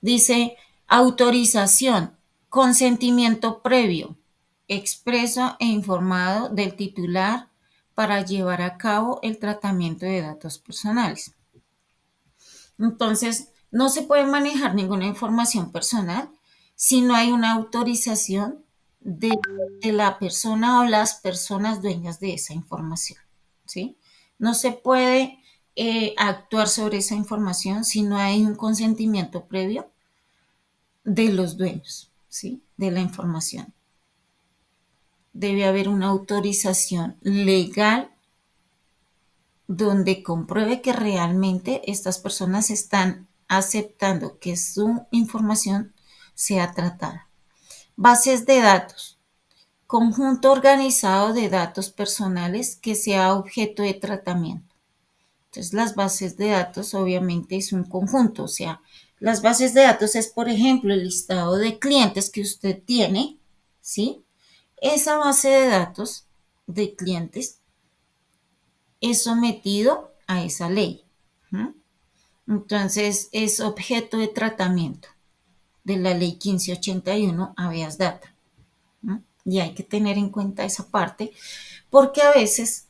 dice, Autorización, consentimiento previo, expreso e informado del titular para llevar a cabo el tratamiento de datos personales. Entonces, no se puede manejar ninguna información personal si no hay una autorización de la persona o las personas dueñas de esa información, ¿sí? No se puede actuar sobre esa información si no hay un consentimiento previo de los dueños, ¿sí? De la información. Debe haber una autorización legal donde compruebe que realmente estas personas están aceptando que su información sea tratada. Bases de datos. Conjunto organizado de datos personales que sea objeto de tratamiento. Entonces, las bases de datos obviamente es un conjunto, o sea, las bases de datos es, por ejemplo, el listado de clientes que usted tiene, ¿sí? Esa base de datos de clientes es sometido a esa ley. Entonces, es objeto de tratamiento de la ley 1581 habeas data. Y hay que tener en cuenta esa parte porque a veces,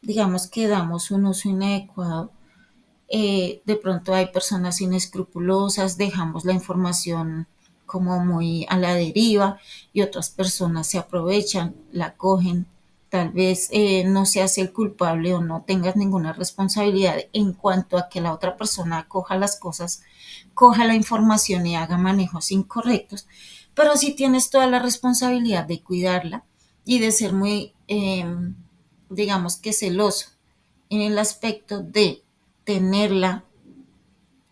digamos que damos un uso inadecuado. De pronto hay personas inescrupulosas, dejamos la información como muy a la deriva y otras personas se aprovechan, la cogen, tal vez no se hace el culpable o no tengas ninguna responsabilidad en cuanto a que la otra persona coja las cosas, coja la información y haga manejos incorrectos, pero sí tienes toda la responsabilidad de cuidarla y de ser muy, digamos que celoso en el aspecto de tenerla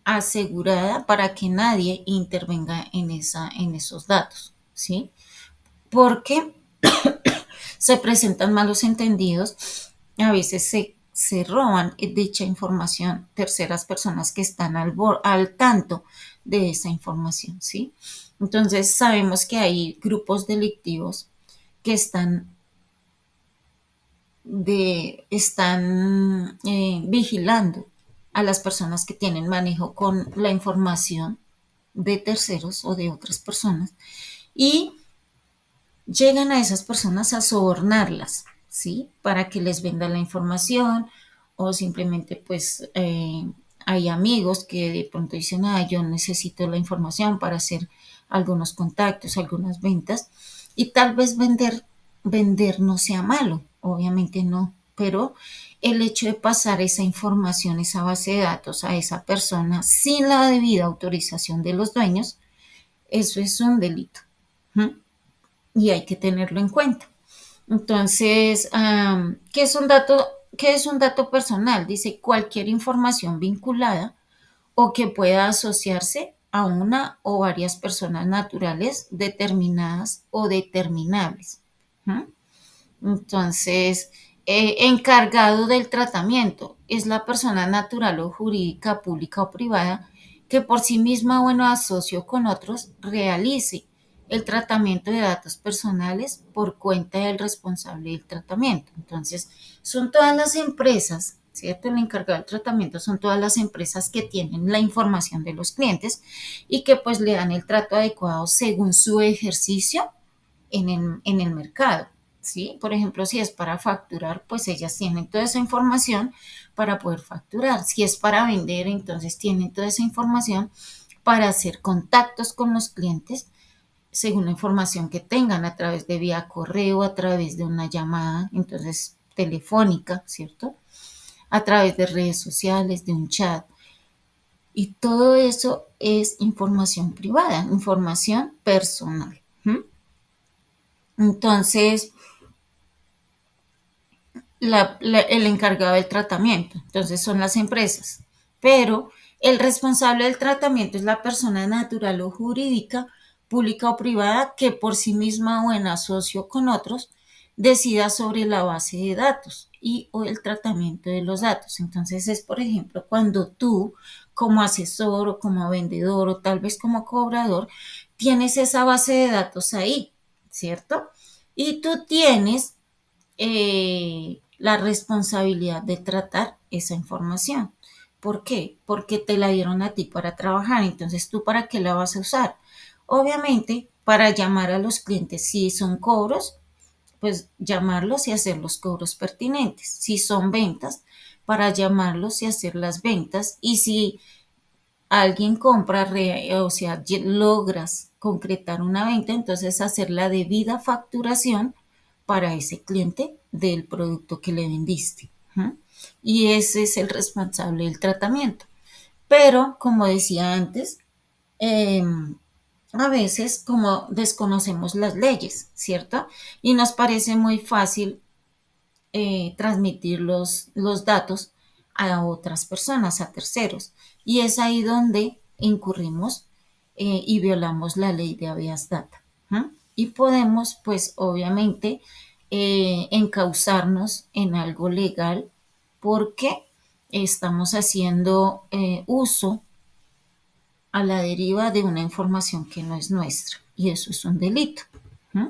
asegurada para que nadie intervenga en esos datos, ¿sí? Porque se presentan malos entendidos, a veces se roban dicha información terceras personas que están al tanto de esa información, ¿sí? Entonces sabemos que hay grupos delictivos que están vigilando a las personas que tienen manejo con la información de terceros o de otras personas y llegan a esas personas a sobornarlas, ¿sí? Para que les venda la información o simplemente pues hay amigos que de pronto dicen, yo necesito la información para hacer algunos contactos, algunas ventas y tal vez vender no sea malo, obviamente no, pero el hecho de pasar esa información, esa base de datos a esa persona sin la debida autorización de los dueños, eso es un delito. Y hay que tenerlo en cuenta. Entonces, ¿qué es un dato personal? Dice cualquier información vinculada o que pueda asociarse a una o varias personas naturales determinadas o determinables. Entonces, encargado del tratamiento es la persona natural o jurídica, pública o privada que por sí misma o en asocio con otros realice el tratamiento de datos personales por cuenta del responsable del tratamiento. Entonces, son todas las empresas, ¿cierto? El encargado del tratamiento son todas las empresas que tienen la información de los clientes y que pues le dan el trato adecuado según su ejercicio en el mercado. ¿Sí? Por ejemplo, si es para facturar, pues ellas tienen toda esa información para poder facturar. Si es para vender, entonces tienen toda esa información para hacer contactos con los clientes según la información que tengan a través de vía correo, a través de una llamada, entonces telefónica, ¿cierto? A través de redes sociales, de un chat. Y todo eso es información privada, información personal. Entonces, el encargado del tratamiento. Entonces son las empresas. Pero el responsable del tratamiento es la persona natural o jurídica, pública o privada, que por sí misma o en asocio con otros decida sobre la base de datos y o el tratamiento de los datos. Entonces es, por ejemplo, cuando tú como asesor o como vendedor o tal vez como cobrador tienes esa base de datos ahí, ¿cierto? Y tú tienes la responsabilidad de tratar esa información. ¿Por qué? Porque te la dieron a ti para trabajar. Entonces, ¿tú para qué la vas a usar? Obviamente, para llamar a los clientes. Si son cobros, pues llamarlos y hacer los cobros pertinentes. Si son ventas, para llamarlos y hacer las ventas. Y si alguien compra, o sea, logras concretar una venta, entonces hacer la debida facturación para ese cliente del producto que le vendiste. ¿Mm? Y ese es el responsable del tratamiento. Pero, como decía antes, eh, a veces como desconocemos las leyes, ¿cierto? Y nos parece muy fácil transmitir los datos a otras personas, a terceros. Y es ahí donde incurrimos y violamos la ley de habeas data. ¿Mm? Y podemos, pues, obviamente, encauzarnos en algo legal porque estamos haciendo uso a la deriva de una información que no es nuestra. Y eso es un delito. ¿Mm?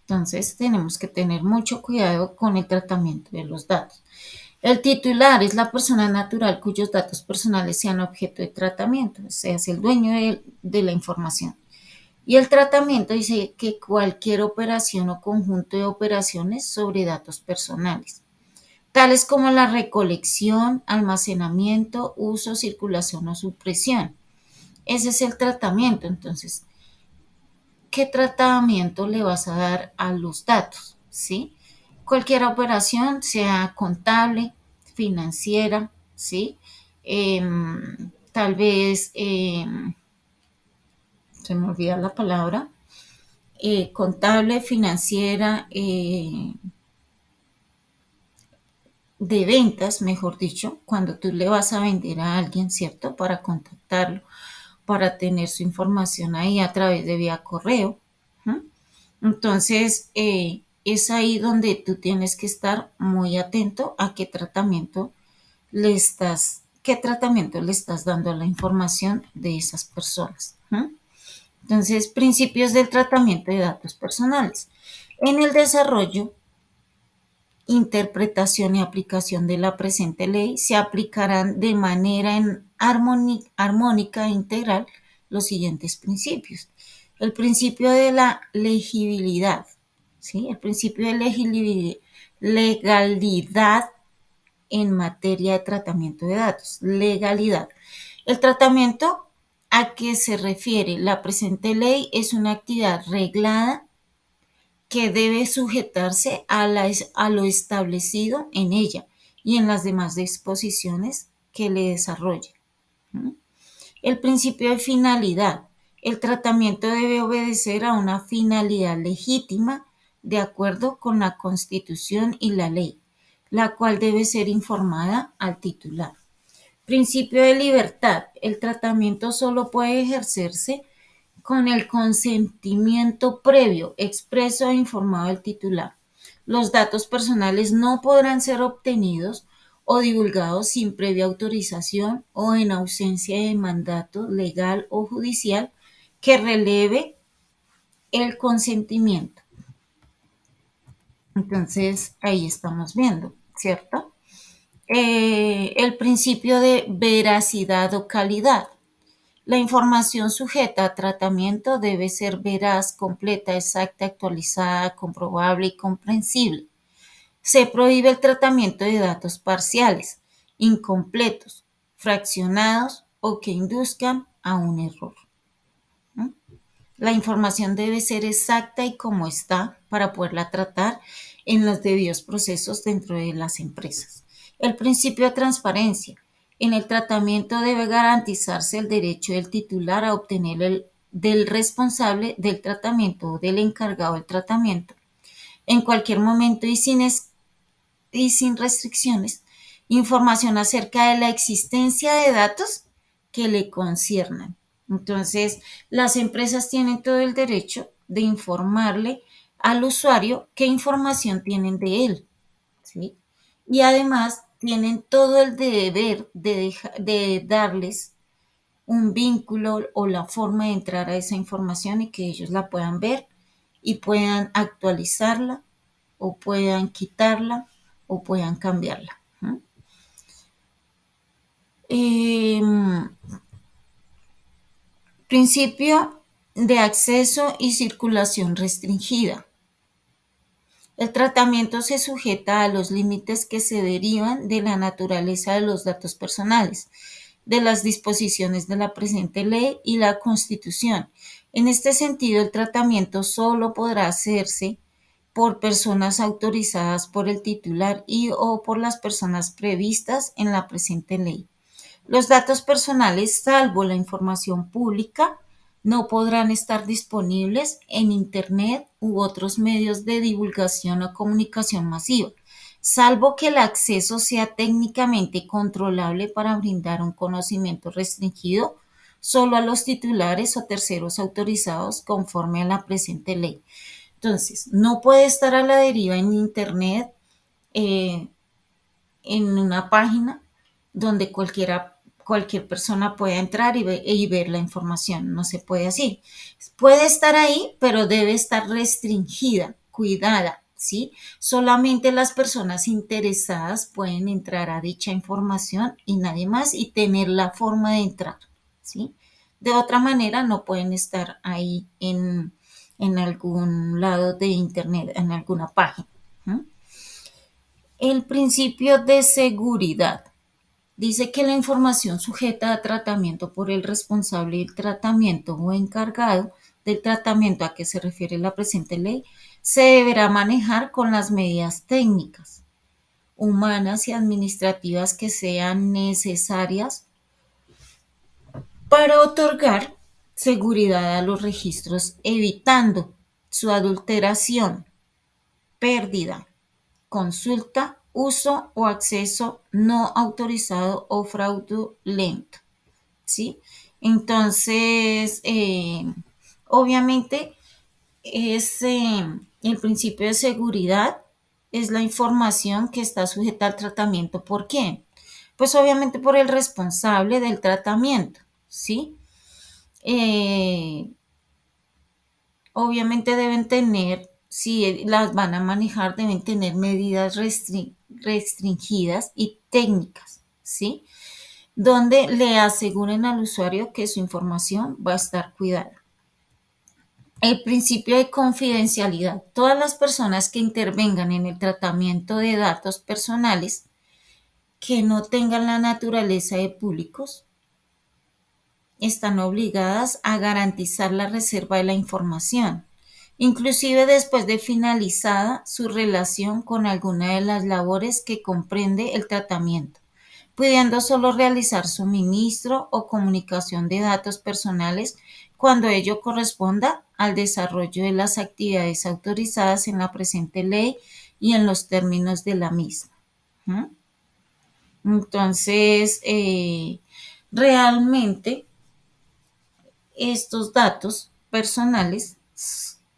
Entonces tenemos que tener mucho cuidado con el tratamiento de los datos. El titular es la persona natural cuyos datos personales sean objeto de tratamiento, o sea, es el dueño de la información. Y el tratamiento dice que cualquier operación o conjunto de operaciones sobre datos personales, tales como la recolección, almacenamiento, uso, circulación o supresión. Ese es el tratamiento. Entonces, ¿qué tratamiento le vas a dar a los datos? ¿Sí? Cualquier operación, sea contable, financiera, ¿sí? Tal vez, se me olvida la palabra, contable, financiera, de ventas, mejor dicho, cuando tú le vas a vender a alguien, ¿cierto? Para contactarlo, para tener su información ahí a través de vía correo. ¿Mm? Entonces, es ahí donde tú tienes que estar muy atento a qué tratamiento le estás dando a la información de esas personas. ¿Mm? Entonces, principios del tratamiento de datos personales. En el desarrollo, interpretación y aplicación de la presente ley se aplicarán de manera armónica e integral los siguientes principios. El principio de la legibilidad, ¿sí? El principio de legalidad en materia de tratamiento de datos. Legalidad. El tratamiento a que se refiere la presente ley es una actividad reglada que debe sujetarse a lo establecido en ella y en las demás disposiciones que le desarrolla. ¿Mm? El principio de finalidad. El tratamiento debe obedecer a una finalidad legítima de acuerdo con la Constitución y la ley, la cual debe ser informada al titular. Principio de libertad. El tratamiento solo puede ejercerse con el consentimiento previo, expreso e informado del titular. Los datos personales no podrán ser obtenidos o divulgados sin previa autorización o en ausencia de mandato legal o judicial que releve el consentimiento. Entonces, ahí estamos viendo, ¿cierto? El principio de veracidad o calidad. La información sujeta a tratamiento debe ser veraz, completa, exacta, actualizada, comprobable y comprensible. Se prohíbe el tratamiento de datos parciales, incompletos, fraccionados o que induzcan a un error. ¿Mm? La información debe ser exacta y como está para poderla tratar en los debidos procesos dentro de las empresas. El principio de transparencia. En el tratamiento debe garantizarse el derecho del titular a obtener del responsable del tratamiento o del encargado del tratamiento en cualquier momento y sin restricciones información acerca de la existencia de datos que le conciernan. Entonces, las empresas tienen todo el derecho de informarle al usuario qué información tienen de él, ¿sí? Y además tienen todo el deber de darles un vínculo o la forma de entrar a esa información y que ellos la puedan ver y puedan actualizarla o puedan quitarla o puedan cambiarla. ¿Mm? Em, Principio de acceso y circulación restringida. El tratamiento se sujeta a los límites que se derivan de la naturaleza de los datos personales, de las disposiciones de la presente ley y la Constitución. En este sentido, el tratamiento solo podrá hacerse por personas autorizadas por el titular y o por las personas previstas en la presente ley. Los datos personales, salvo la información pública, no podrán estar disponibles en Internet u otros medios de divulgación o comunicación masiva, salvo que el acceso sea técnicamente controlable para brindar un conocimiento restringido solo a los titulares o terceros autorizados conforme a la presente ley. Entonces, no puede estar a la deriva en Internet, eh, en una página donde cualquier persona pueda entrar y ver la información. No se puede así. Puede estar ahí, pero debe estar restringida, cuidada, ¿sí? Solamente las personas interesadas pueden entrar a dicha información y nadie más y tener la forma de entrar, ¿sí? De otra manera no pueden estar ahí en algún lado de internet, en alguna página. ¿Mm? El principio de seguridad. Dice que la información sujeta a tratamiento por el responsable del tratamiento o encargado del tratamiento a que se refiere la presente ley se deberá manejar con las medidas técnicas, humanas y administrativas que sean necesarias para otorgar seguridad a los registros, evitando su adulteración, pérdida, consulta, uso o acceso no autorizado o fraudulento, ¿sí? Entonces, obviamente, es el principio de seguridad es la información que está sujeta al tratamiento. ¿Por quién? Pues obviamente por el responsable del tratamiento, ¿sí? Eh, Obviamente deben tener, si las van a manejar, deben tener medidas restringidas y técnicas, ¿sí? Donde le aseguren al usuario que su información va a estar cuidada. El principio de confidencialidad. Todas las personas que intervengan en el tratamiento de datos personales que no tengan la naturaleza de públicos están obligadas a garantizar la reserva de la información, inclusive después de finalizada su relación con alguna de las labores que comprende el tratamiento, pudiendo solo realizar suministro o comunicación de datos personales cuando ello corresponda al desarrollo de las actividades autorizadas en la presente ley y en los términos de la misma. ¿Mm? Entonces, realmente estos datos personales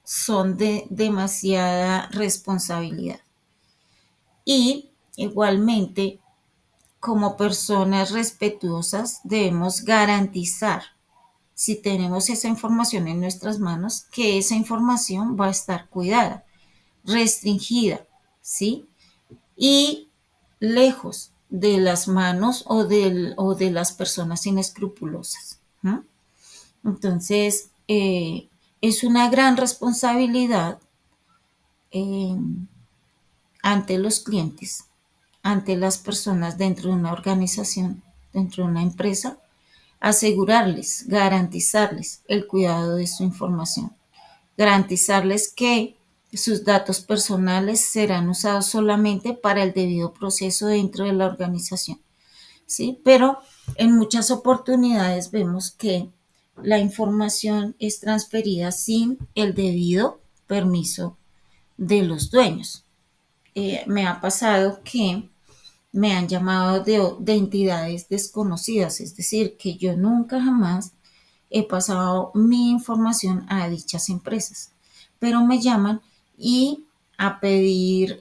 son de demasiada responsabilidad. Y igualmente, como personas respetuosas, debemos garantizar, si tenemos esa información en nuestras manos, que esa información va a estar cuidada, restringida, ¿sí? Y lejos de las manos o de las personas inescrupulosas. ¿No? Entonces, es una gran responsabilidad eh, ante los clientes, ante las personas dentro de una organización, dentro de una empresa, asegurarles, garantizarles el cuidado de su información, garantizarles que sus datos personales serán usados solamente para el debido proceso dentro de la organización, ¿sí? Pero en muchas oportunidades vemos que la información es transferida sin el debido permiso de los dueños. Me ha pasado que me han llamado de entidades desconocidas, es decir, que yo nunca jamás he pasado mi información a dichas empresas, pero me llaman y a pedir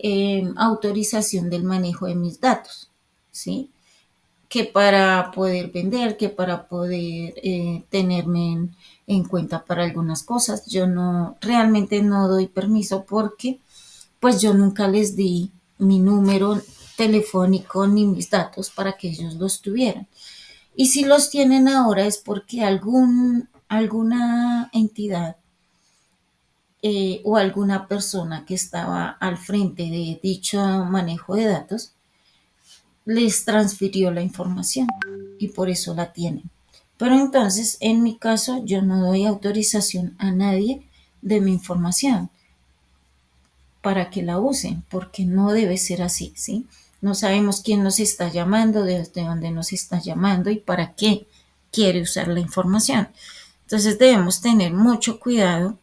autorización del manejo de mis datos, ¿sí? Que para poder vender, que para poder tenerme en cuenta para algunas cosas. Yo no, realmente no doy permiso porque pues yo nunca les di mi número telefónico ni mis datos para que ellos los tuvieran. Y si los tienen ahora es porque alguna entidad o alguna persona que estaba al frente de dicho manejo de datos les transfirió la información y por eso la tienen. Pero entonces, en mi caso, yo no doy autorización a nadie de mi información para que la usen, porque no debe ser así, ¿sí? No sabemos quién nos está llamando, desde dónde nos está llamando y para qué quiere usar la información. Entonces debemos tener mucho cuidado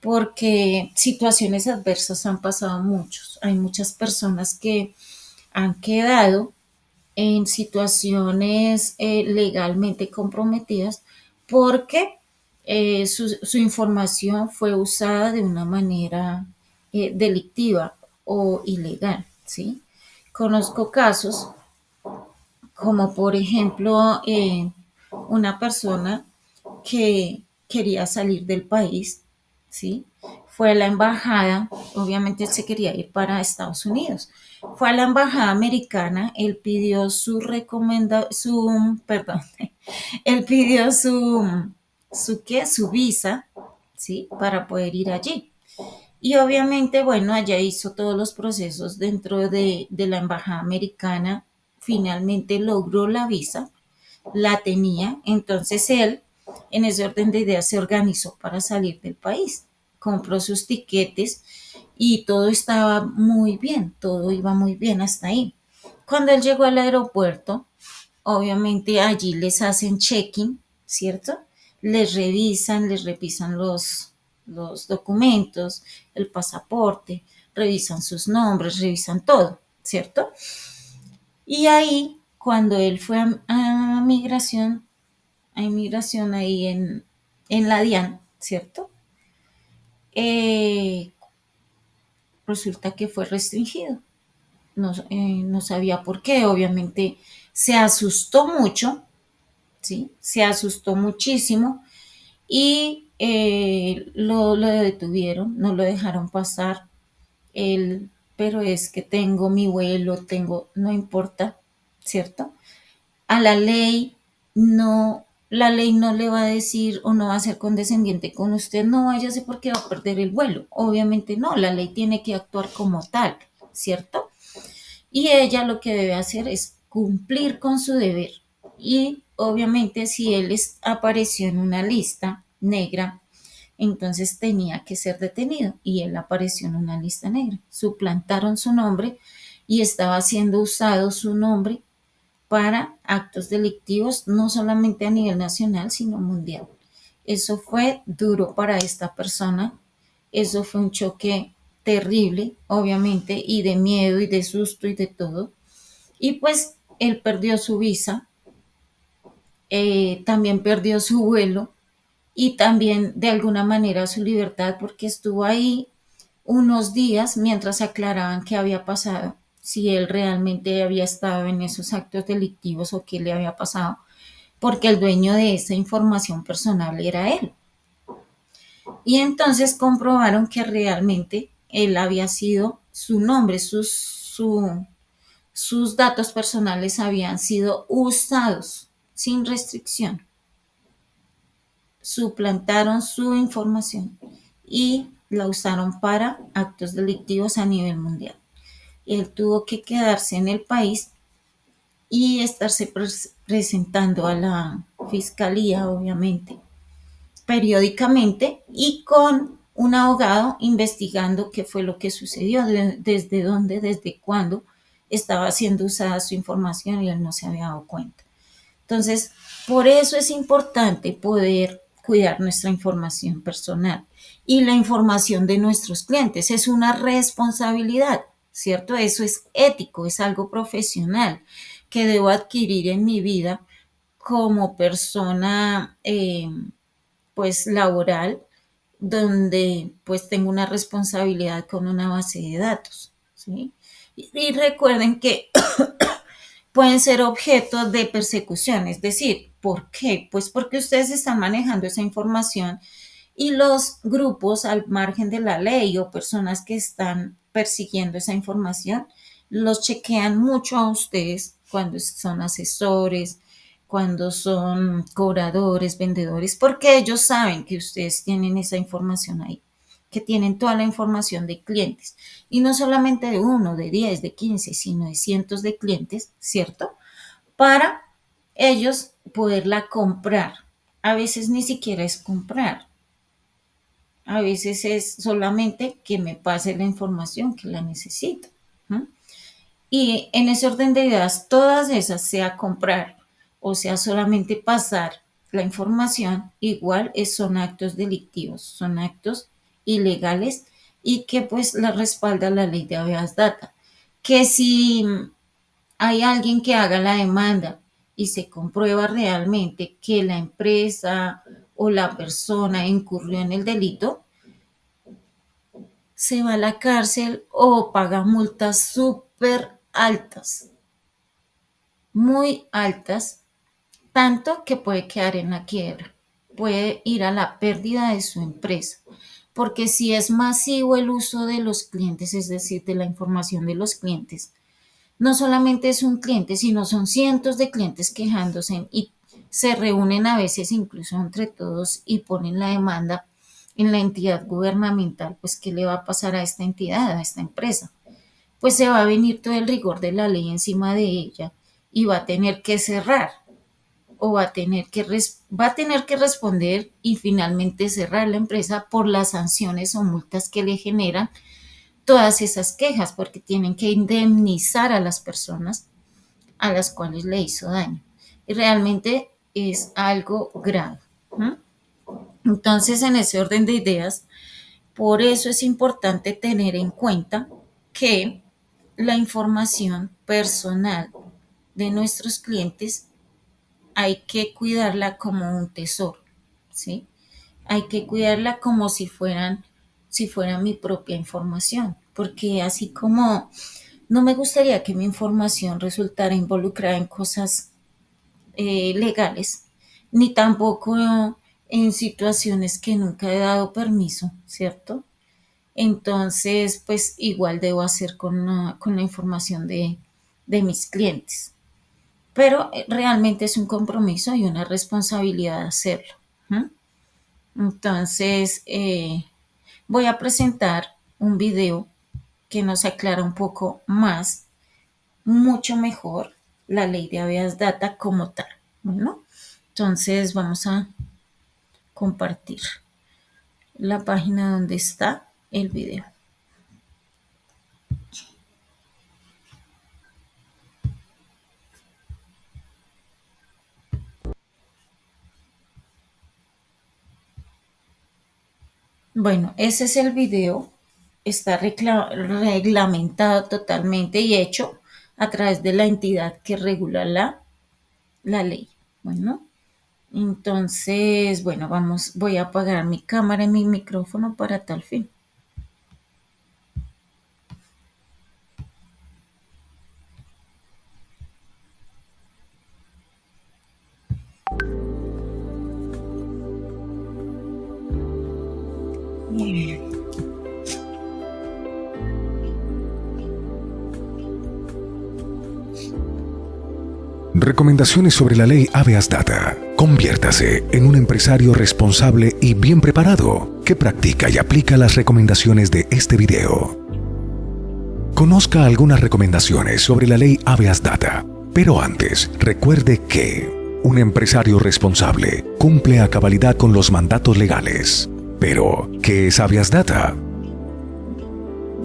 porque situaciones adversas han pasado muchos. Hay muchas personas que han quedado en situaciones legalmente comprometidas porque su información fue usada de una manera delictiva o ilegal, ¿sí? Conozco casos como por ejemplo una persona que quería salir del país, ¿sí? Fue a la embajada, obviamente él se quería ir para Estados Unidos. Fue a la embajada americana, él pidió perdón, él pidió su visa, ¿sí? Para poder ir allí. Y obviamente, bueno, allá hizo todos los procesos dentro de la embajada americana. Finalmente logró la visa, la tenía, entonces él, en ese orden de ideas, se organizó para salir del país, compró sus tiquetes y todo estaba muy bien, todo iba muy bien hasta ahí. Cuando él llegó al aeropuerto, obviamente allí les hacen check-in, ¿cierto? Les revisan los documentos, el pasaporte, revisan sus nombres, revisan todo, ¿cierto? Y ahí, cuando él fue a inmigración ahí en la DIAN, ¿cierto? Eh, Resulta que fue restringido. No sabía por qué, obviamente se asustó mucho, ¿sí? Se asustó muchísimo y lo detuvieron, no lo dejaron pasar. Él, pero es que tengo mi vuelo, no importa, ¿cierto? A la ley no le va a decir o no va a ser condescendiente con usted, no váyase porque va a perder el vuelo. Obviamente no, la ley tiene que actuar como tal, ¿cierto? Y ella lo que debe hacer es cumplir con su deber. Y obviamente si apareció en una lista negra, entonces tenía que ser detenido y él apareció en una lista negra. Suplantaron su nombre y estaba siendo usado su nombre para actos delictivos, no solamente a nivel nacional, sino mundial. Eso fue duro para esta persona, eso fue un choque terrible, obviamente, y de miedo y de susto y de todo. Y pues él perdió su visa, también perdió su vuelo y también de alguna manera su libertad porque estuvo ahí unos días mientras aclaraban qué había pasado, si él realmente había estado en esos actos delictivos o qué le había pasado, porque el dueño de esa información personal era él. Y entonces comprobaron que realmente él había sido, su nombre, sus datos personales habían sido usados sin restricción, suplantaron su información y la usaron para actos delictivos a nivel mundial. Él tuvo que quedarse en el país y estarse presentando a la fiscalía, obviamente, periódicamente y con un abogado investigando qué fue lo que sucedió, desde dónde, desde cuándo estaba siendo usada su información y él no se había dado cuenta. Entonces, por eso es importante poder cuidar nuestra información personal y la información de nuestros clientes. Es una responsabilidad, ¿cierto? Eso es ético, es algo profesional que debo adquirir en mi vida como persona pues laboral, donde pues tengo una responsabilidad con una base de datos, ¿sí? Y recuerden que pueden ser objeto de persecución, es decir, ¿por qué? Pues porque ustedes están manejando esa información y los grupos al margen de la ley o personas que están persiguiendo esa información los chequean mucho a ustedes cuando son asesores, cuando son cobradores, vendedores, porque ellos saben que ustedes tienen esa información ahí, que tienen toda la información de clientes, y no solamente de uno, de 10, de 15, sino de cientos de clientes, ¿cierto? Para ellos poderla comprar. A veces ni siquiera es comprar, a veces es solamente que me pase la información que la necesito. ¿No? Y en ese orden de ideas, todas esas, sea comprar o sea solamente pasar la información, igual son actos delictivos, son actos ilegales y que pues la respalda la ley de habeas data. Que si hay alguien que haga la demanda y se comprueba realmente que la empresa o la persona incurrió en el delito, se va a la cárcel o paga multas súper altas, muy altas, tanto que puede quedar en la quiebra, puede ir a la pérdida de su empresa, porque si es masivo el uso de los clientes, es decir, de la información de los clientes, no solamente es un cliente, sino son cientos de clientes quejándose y se reúnen a veces incluso entre todos y ponen la demanda en la entidad gubernamental. Pues ¿qué le va a pasar a esta entidad, a esta empresa? Pues se va a venir todo el rigor de la ley encima de ella y va a tener que cerrar o va a tener que responder y finalmente cerrar la empresa por las sanciones o multas que le generan todas esas quejas, porque tienen que indemnizar a las personas a las cuales le hizo daño. Y realmente es algo grave. ¿No? Entonces, en ese orden de ideas, por eso es importante tener en cuenta que la información personal de nuestros clientes hay que cuidarla como un tesoro, ¿sí? Hay que cuidarla como si fuera mi propia información, porque así como no me gustaría que mi información resultara involucrada en cosas legales, ni tampoco en situaciones que nunca he dado permiso, ¿cierto? Entonces, pues igual debo hacer con la información de mis clientes. Pero realmente es un compromiso y una responsabilidad hacerlo. ¿Mm? Entonces, voy a presentar un video que nos aclara un poco más, mucho mejor, la ley de habeas data como tal. Bueno, entonces vamos a compartir la página donde está el video. Bueno, ese es el video. Está reglamentado totalmente y hecho a través de la entidad que regula la ley. Bueno, entonces, bueno, voy a apagar mi cámara y mi micrófono para tal fin. Recomendaciones sobre la ley habeas data. Conviértase en un empresario responsable y bien preparado que practica y aplica las recomendaciones de este video. Conozca algunas recomendaciones sobre la ley habeas data, pero antes recuerde que un empresario responsable cumple a cabalidad con los mandatos legales. Pero, ¿qué es habeas data?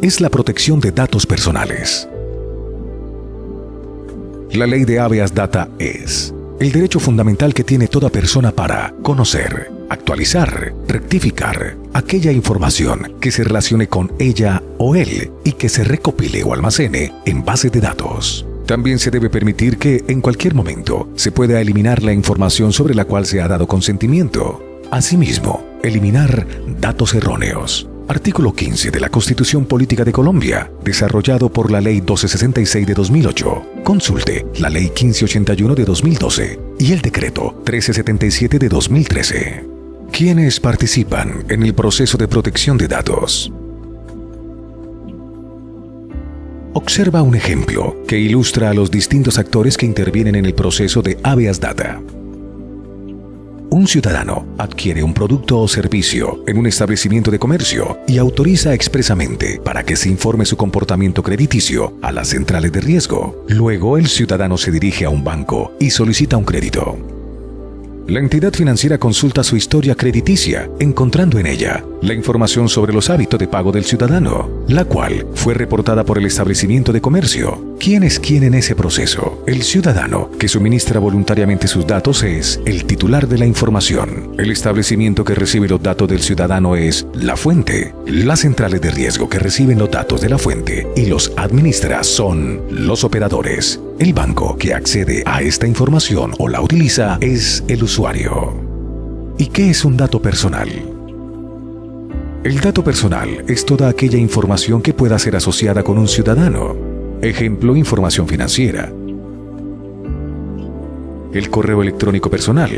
Es la protección de datos personales. La ley de habeas data es el derecho fundamental que tiene toda persona para conocer, actualizar, rectificar aquella información que se relacione con ella o él y que se recopile o almacene en base de datos. También se debe permitir que en cualquier momento se pueda eliminar la información sobre la cual se ha dado consentimiento. Asimismo, eliminar datos erróneos. Artículo 15 de la Constitución Política de Colombia, desarrollado por la Ley 1266 de 2008. Consulte la Ley 1581 de 2012 y el Decreto 1377 de 2013. ¿Quiénes participan en el proceso de protección de datos? Observa un ejemplo que ilustra a los distintos actores que intervienen en el proceso de habeas data. Un ciudadano adquiere un producto o servicio en un establecimiento de comercio y autoriza expresamente para que se informe su comportamiento crediticio a las centrales de riesgo. Luego, el ciudadano se dirige a un banco y solicita un crédito. La entidad financiera consulta su historia crediticia, encontrando en ella la información sobre los hábitos de pago del ciudadano, la cual fue reportada por el establecimiento de comercio. ¿Quién es quién en ese proceso? El ciudadano, que suministra voluntariamente sus datos, es el titular de la información. El establecimiento que recibe los datos del ciudadano es la fuente. Las centrales de riesgo que reciben los datos de la fuente y los administra son los operadores. El banco que accede a esta información o la utiliza es el usuario. ¿Y qué es un dato personal? El dato personal es toda aquella información que pueda ser asociada con un ciudadano. Ejemplo, información financiera. El correo electrónico personal.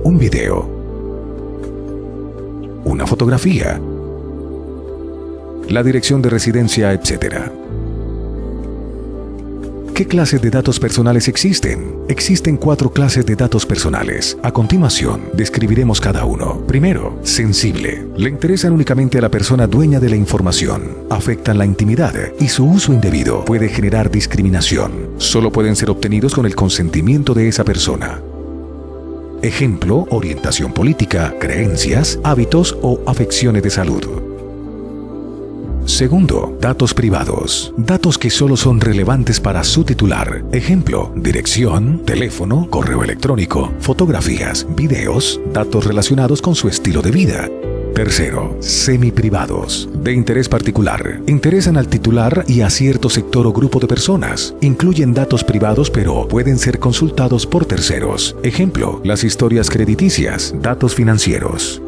Un video. Una fotografía. La dirección de residencia, etc. ¿Qué clases de datos personales existen? Existen 4 clases de datos personales. A continuación, describiremos cada uno. Primero, sensible. Le interesan únicamente a la persona dueña de la información. Afectan la intimidad y su uso indebido puede generar discriminación. Solo pueden ser obtenidos con el consentimiento de esa persona. Ejemplo, orientación política, creencias, hábitos o afecciones de salud. Segundo, datos privados. Datos que solo son relevantes para su titular. Ejemplo, dirección, teléfono, correo electrónico, fotografías, videos, datos relacionados con su estilo de vida. Tercero, semiprivados. De interés particular. Interesan al titular y a cierto sector o grupo de personas. Incluyen datos privados pero pueden ser consultados por terceros. Ejemplo, las historias crediticias, datos financieros.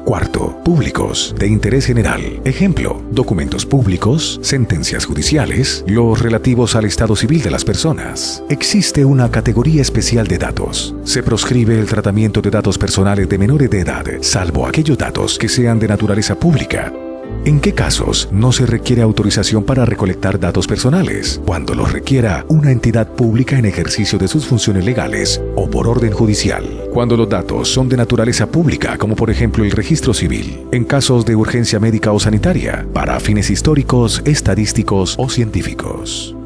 Cuarto, públicos, de interés general. Ejemplo, documentos públicos, sentencias judiciales, los relativos al estado civil de las personas. Existe una categoría especial de datos. Se proscribe el tratamiento de datos personales de menores de edad, salvo aquellos datos que sean de naturaleza pública. ¿En qué casos no se requiere autorización para recolectar datos personales? Cuando los requiera una entidad pública en ejercicio de sus funciones legales o por orden judicial. Cuando los datos son de naturaleza pública, como por ejemplo el registro civil, en casos de urgencia médica o sanitaria, para fines históricos, estadísticos o científicos.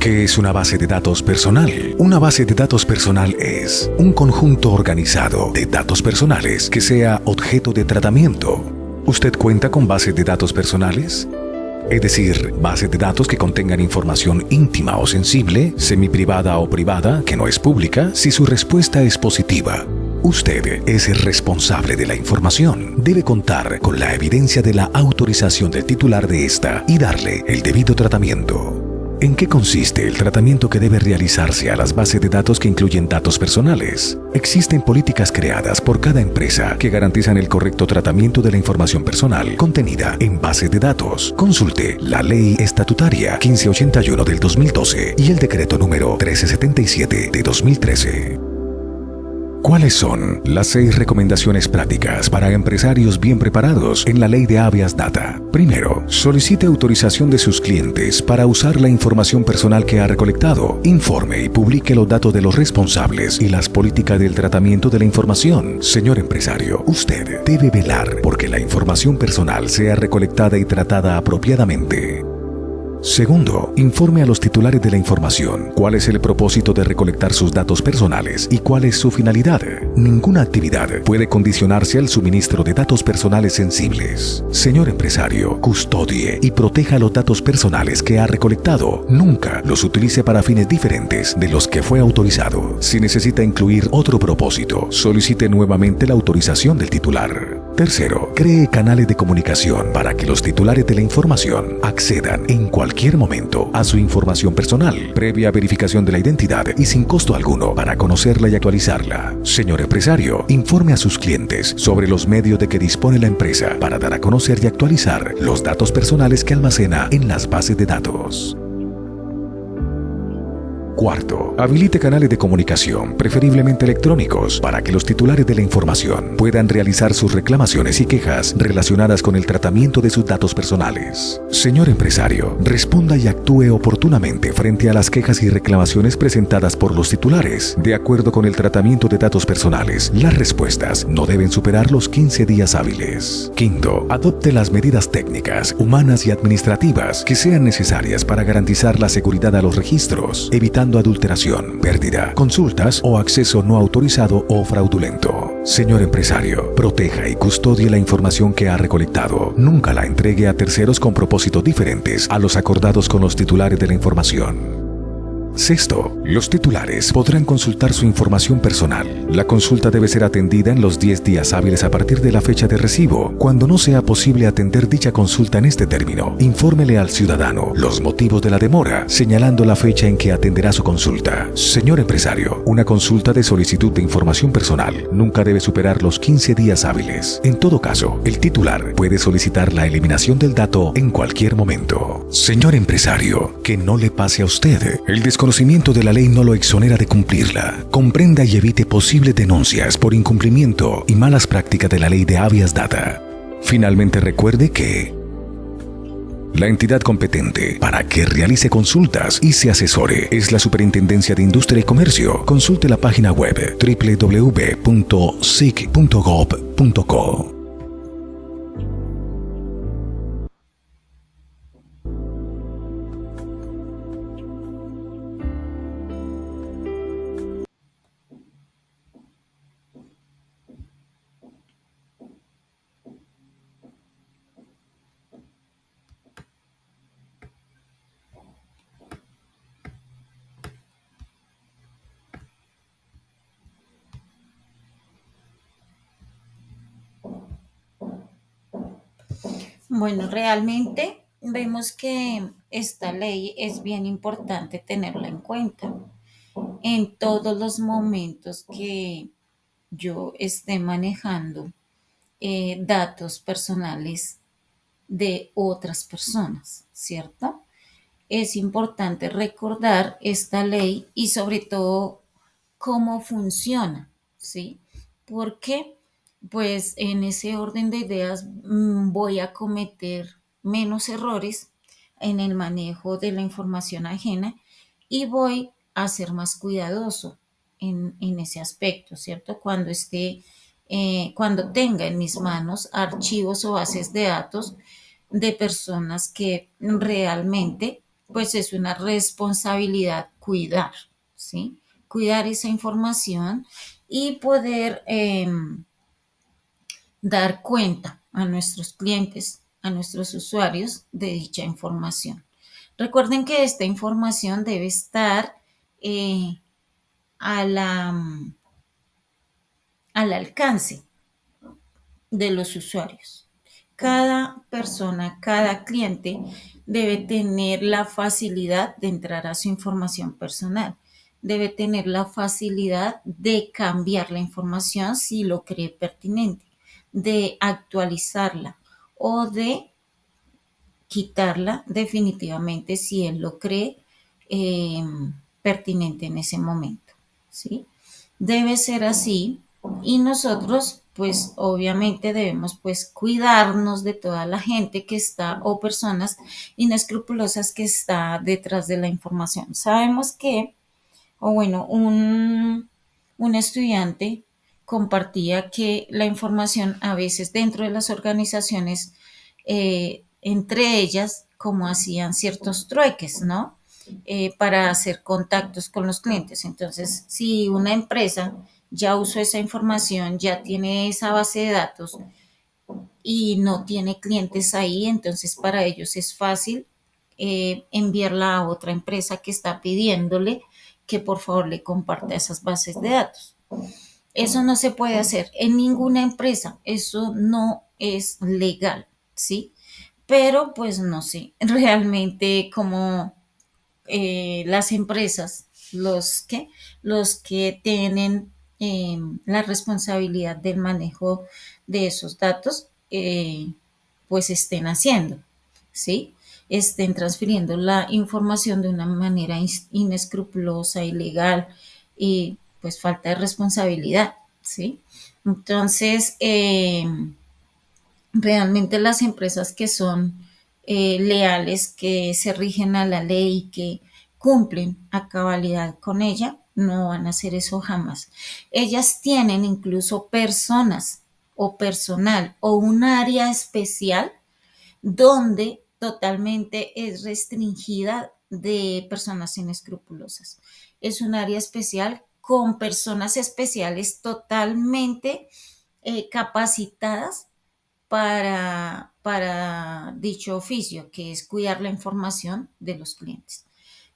¿Qué es una base de datos personal? Una base de datos personal es un conjunto organizado de datos personales que sea objeto de tratamiento. ¿Usted cuenta con bases de datos personales? Es decir, bases de datos que contengan información íntima o sensible, semiprivada o privada, que no es pública. Si su respuesta es positiva, usted es el responsable de la información. Debe contar con la evidencia de la autorización del titular de esta y darle el debido tratamiento. ¿En qué consiste el tratamiento que debe realizarse a las bases de datos que incluyen datos personales? Existen políticas creadas por cada empresa que garantizan el correcto tratamiento de la información personal contenida en bases de datos. Consulte la Ley Estatutaria 1581 del 2012 y el Decreto número 1377 de 2013. ¿Cuáles son las 6 recomendaciones prácticas para empresarios bien preparados en la ley de habeas data? Primero, solicite autorización de sus clientes para usar la información personal que ha recolectado. Informe y publique los datos de los responsables y las políticas del tratamiento de la información. Señor empresario, usted debe velar porque la información personal sea recolectada y tratada apropiadamente. Segundo, informe a los titulares de la información cuál es el propósito de recolectar sus datos personales y cuál es su finalidad. Ninguna actividad puede condicionarse al suministro de datos personales sensibles. Señor empresario, custodie y proteja los datos personales que ha recolectado. Nunca los utilice para fines diferentes de los que fue autorizado. Si necesita incluir otro propósito, solicite nuevamente la autorización del titular. Tercero, cree canales de comunicación para que los titulares de la información accedan en cualquier momento a su información personal, previa verificación de la identidad y sin costo alguno para conocerla y actualizarla. Señor empresario, informe a sus clientes sobre los medios de que dispone la empresa para dar a conocer y actualizar los datos personales que almacena en las bases de datos. Cuarto, habilite canales de comunicación, preferiblemente electrónicos, para que los titulares de la información puedan realizar sus reclamaciones y quejas relacionadas con el tratamiento de sus datos personales. Señor empresario, responda y actúe oportunamente frente a las quejas y reclamaciones presentadas por los titulares. De acuerdo con el tratamiento de datos personales, las respuestas no deben superar los 15 días hábiles. Quinto, adopte las medidas técnicas, humanas y administrativas que sean necesarias para garantizar la seguridad a los registros, evitando adulteración, pérdida, consultas o acceso no autorizado o fraudulento. Señor empresario, proteja y custodie la información que ha recolectado. Nunca la entregue a terceros con propósitos diferentes a los acordados con los titulares de la información. Sexto, los titulares podrán consultar su información personal. La consulta debe ser atendida en los 10 días hábiles a partir de la fecha de recibo. Cuando no sea posible atender dicha consulta en este término, infórmele al ciudadano los motivos de la demora, señalando la fecha en que atenderá su consulta. Señor empresario, una consulta de solicitud de información personal nunca debe superar los 15 días hábiles. En todo caso, el titular puede solicitar la eliminación del dato en cualquier momento. Señor empresario, que no le pase a usted. El desconocimiento de la ley no lo exonera de cumplirla. Comprenda y evite posibles denuncias por incumplimiento y malas prácticas de la ley de habeas data. Finalmente, recuerde que la entidad competente para que realice consultas y se asesore es la Superintendencia de Industria y Comercio. Consulte la página web www.sic.gov.co. Bueno, realmente vemos que esta ley es bien importante tenerla en cuenta en todos los momentos que yo esté manejando datos personales de otras personas, ¿cierto? Es importante recordar esta ley y sobre todo cómo funciona, ¿sí? Porque pues en ese orden de ideas voy a cometer menos errores en el manejo de la información ajena y voy a ser más cuidadoso en ese aspecto, ¿cierto? Cuando tenga en mis manos archivos o bases de datos de personas que realmente, pues es una responsabilidad cuidar, ¿sí? Cuidar esa información y poder dar cuenta a nuestros clientes, a nuestros usuarios de dicha información. Recuerden que esta información debe estar eh, a la, al alcance de los usuarios. Cada persona, cada cliente debe tener la facilidad de entrar a su información personal. Debe tener la facilidad de cambiar la información si lo cree pertinente, de actualizarla o de quitarla definitivamente si él lo cree eh, pertinente en ese momento, ¿sí? Debe ser así y nosotros pues obviamente debemos pues cuidarnos de toda la gente que está o personas inescrupulosas que está detrás de la información. Sabemos que, o bueno, un estudiante compartía que la información a veces dentro de las organizaciones, entre ellas, como hacían ciertos trueques, ¿no? Para hacer contactos con los clientes. Entonces, si una empresa ya usó esa información, ya tiene esa base de datos y no tiene clientes ahí, entonces para ellos es fácil enviarla a otra empresa que está pidiéndole que por favor le comparta esas bases de datos. Eso no se puede hacer en ninguna empresa, eso no es legal, ¿sí? Pero pues no sé, realmente como las empresas, los que tienen la responsabilidad del manejo de esos datos, pues estén haciendo, ¿sí? estén transfiriendo la información de una manera inescrupulosa, ilegal y pues falta de responsabilidad, ¿sí? Entonces, realmente las empresas que son leales, que se rigen a la ley, que cumplen a cabalidad con ella, no van a hacer eso jamás. Ellas tienen incluso personas o personal o un área especial donde totalmente es restringida de personas inescrupulosas. Es un área especial con personas especiales totalmente capacitadas para dicho oficio, que es cuidar la información de los clientes.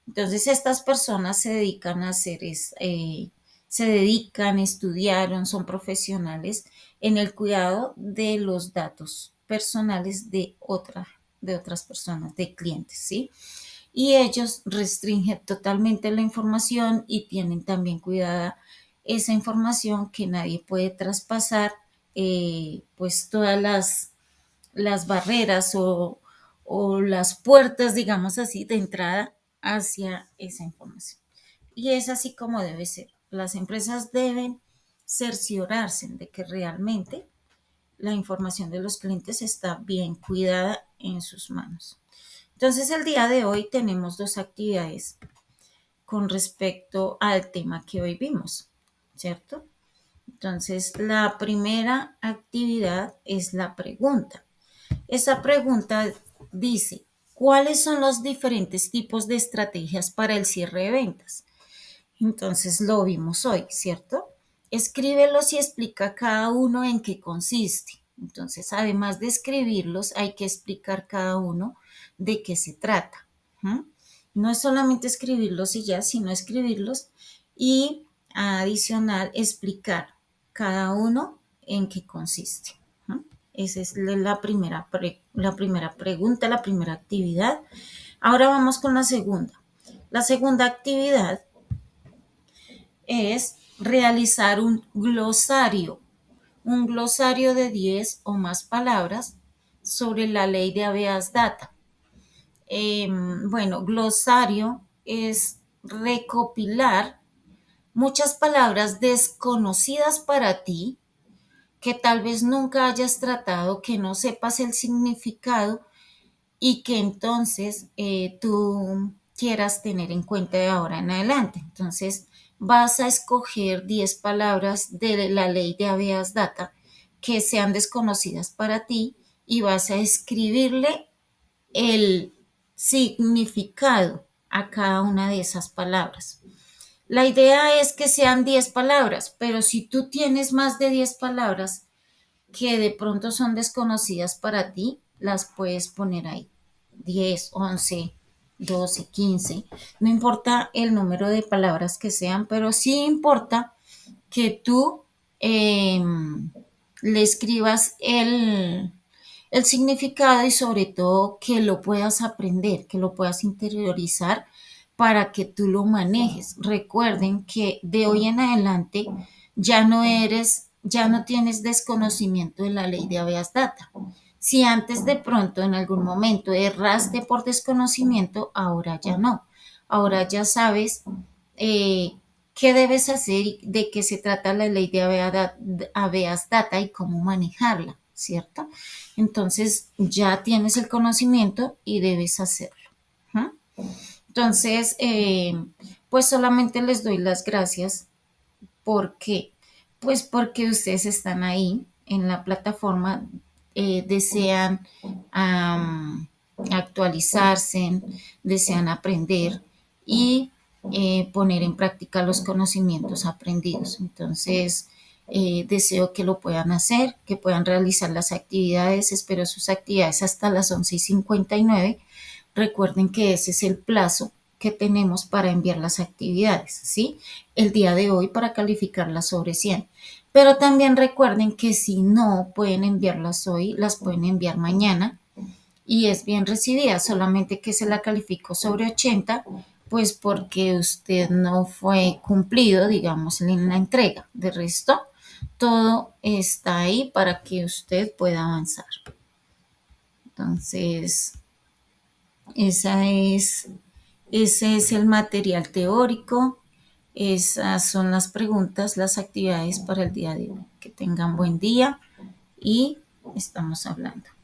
Entonces, estas personas se dedican a hacer, se dedican, estudiaron, son profesionales en el cuidado de los datos personales de otras personas, de clientes, ¿sí? Y ellos restringen totalmente la información y tienen también cuidada esa información que nadie puede traspasar, pues todas las barreras o las puertas, digamos así, de entrada hacia esa información. Y es así como debe ser. Las empresas deben cerciorarse de que realmente la información de los clientes está bien cuidada en sus manos. Entonces, el día de hoy tenemos dos actividades con respecto al tema que hoy vimos, ¿cierto? Entonces, la primera actividad es la pregunta. Esa pregunta dice, ¿cuáles son los diferentes tipos de estrategias para el cierre de ventas? Entonces lo vimos hoy, ¿cierto? Escríbelos y explica cada uno en qué consiste. Entonces, además de escribirlos, hay que explicar cada uno de qué se trata. ¿Mm? No es solamente escribirlos y ya, sino escribirlos y adicional explicar cada uno en qué consiste. ¿Mm? Esa es la primera pregunta, la primera actividad. Ahora vamos con la segunda. La segunda actividad es realizar un glosario de 10 o más palabras sobre la ley de habeas data. Bueno, glosario es recopilar muchas palabras desconocidas para ti, que tal vez nunca hayas tratado, que no sepas el significado y que entonces tú quieras tener en cuenta de ahora en adelante. Entonces, vas a escoger 10 palabras de la ley de habeas data que sean desconocidas para ti y vas a escribirle el significado a cada una de esas palabras. La idea es que sean 10 palabras, pero si tú tienes más de 10 palabras que de pronto son desconocidas para ti, las puedes poner ahí. 10, 11, 12, 15. No importa el número de palabras que sean, pero sí importa que tú eh, le escribas el significado y sobre todo que lo puedas aprender, que lo puedas interiorizar para que tú lo manejes. Recuerden que de hoy en adelante ya no tienes desconocimiento de la ley de habeas data. Si antes de pronto en algún momento erraste por desconocimiento, ahora ya no. Ahora ya sabes eh, qué debes hacer y de qué se trata la ley de habeas data y cómo manejarla, ¿cierto? Entonces ya tienes el conocimiento y debes hacerlo. ¿Mm? Entonces, pues solamente les doy las gracias. ¿Por qué? Pues porque ustedes están ahí en la plataforma, desean actualizarse, desean aprender y poner en práctica los conocimientos aprendidos. Entonces, deseo que lo puedan hacer, que puedan realizar las actividades. Espero sus actividades hasta las 11:59. Recuerden que ese es el plazo que tenemos para enviar las actividades, ¿sí? El día de hoy para calificarlas sobre 100. Pero también recuerden que si no pueden enviarlas hoy, las pueden enviar mañana y es bien recibida, solamente que se la calificó sobre 80, pues porque usted no fue cumplido, digamos, en la entrega. De resto, todo está ahí para que usted pueda avanzar. Entonces, Ese es el material teórico. Esas son las preguntas, las actividades para el día de hoy. Que tengan buen día y estamos hablando.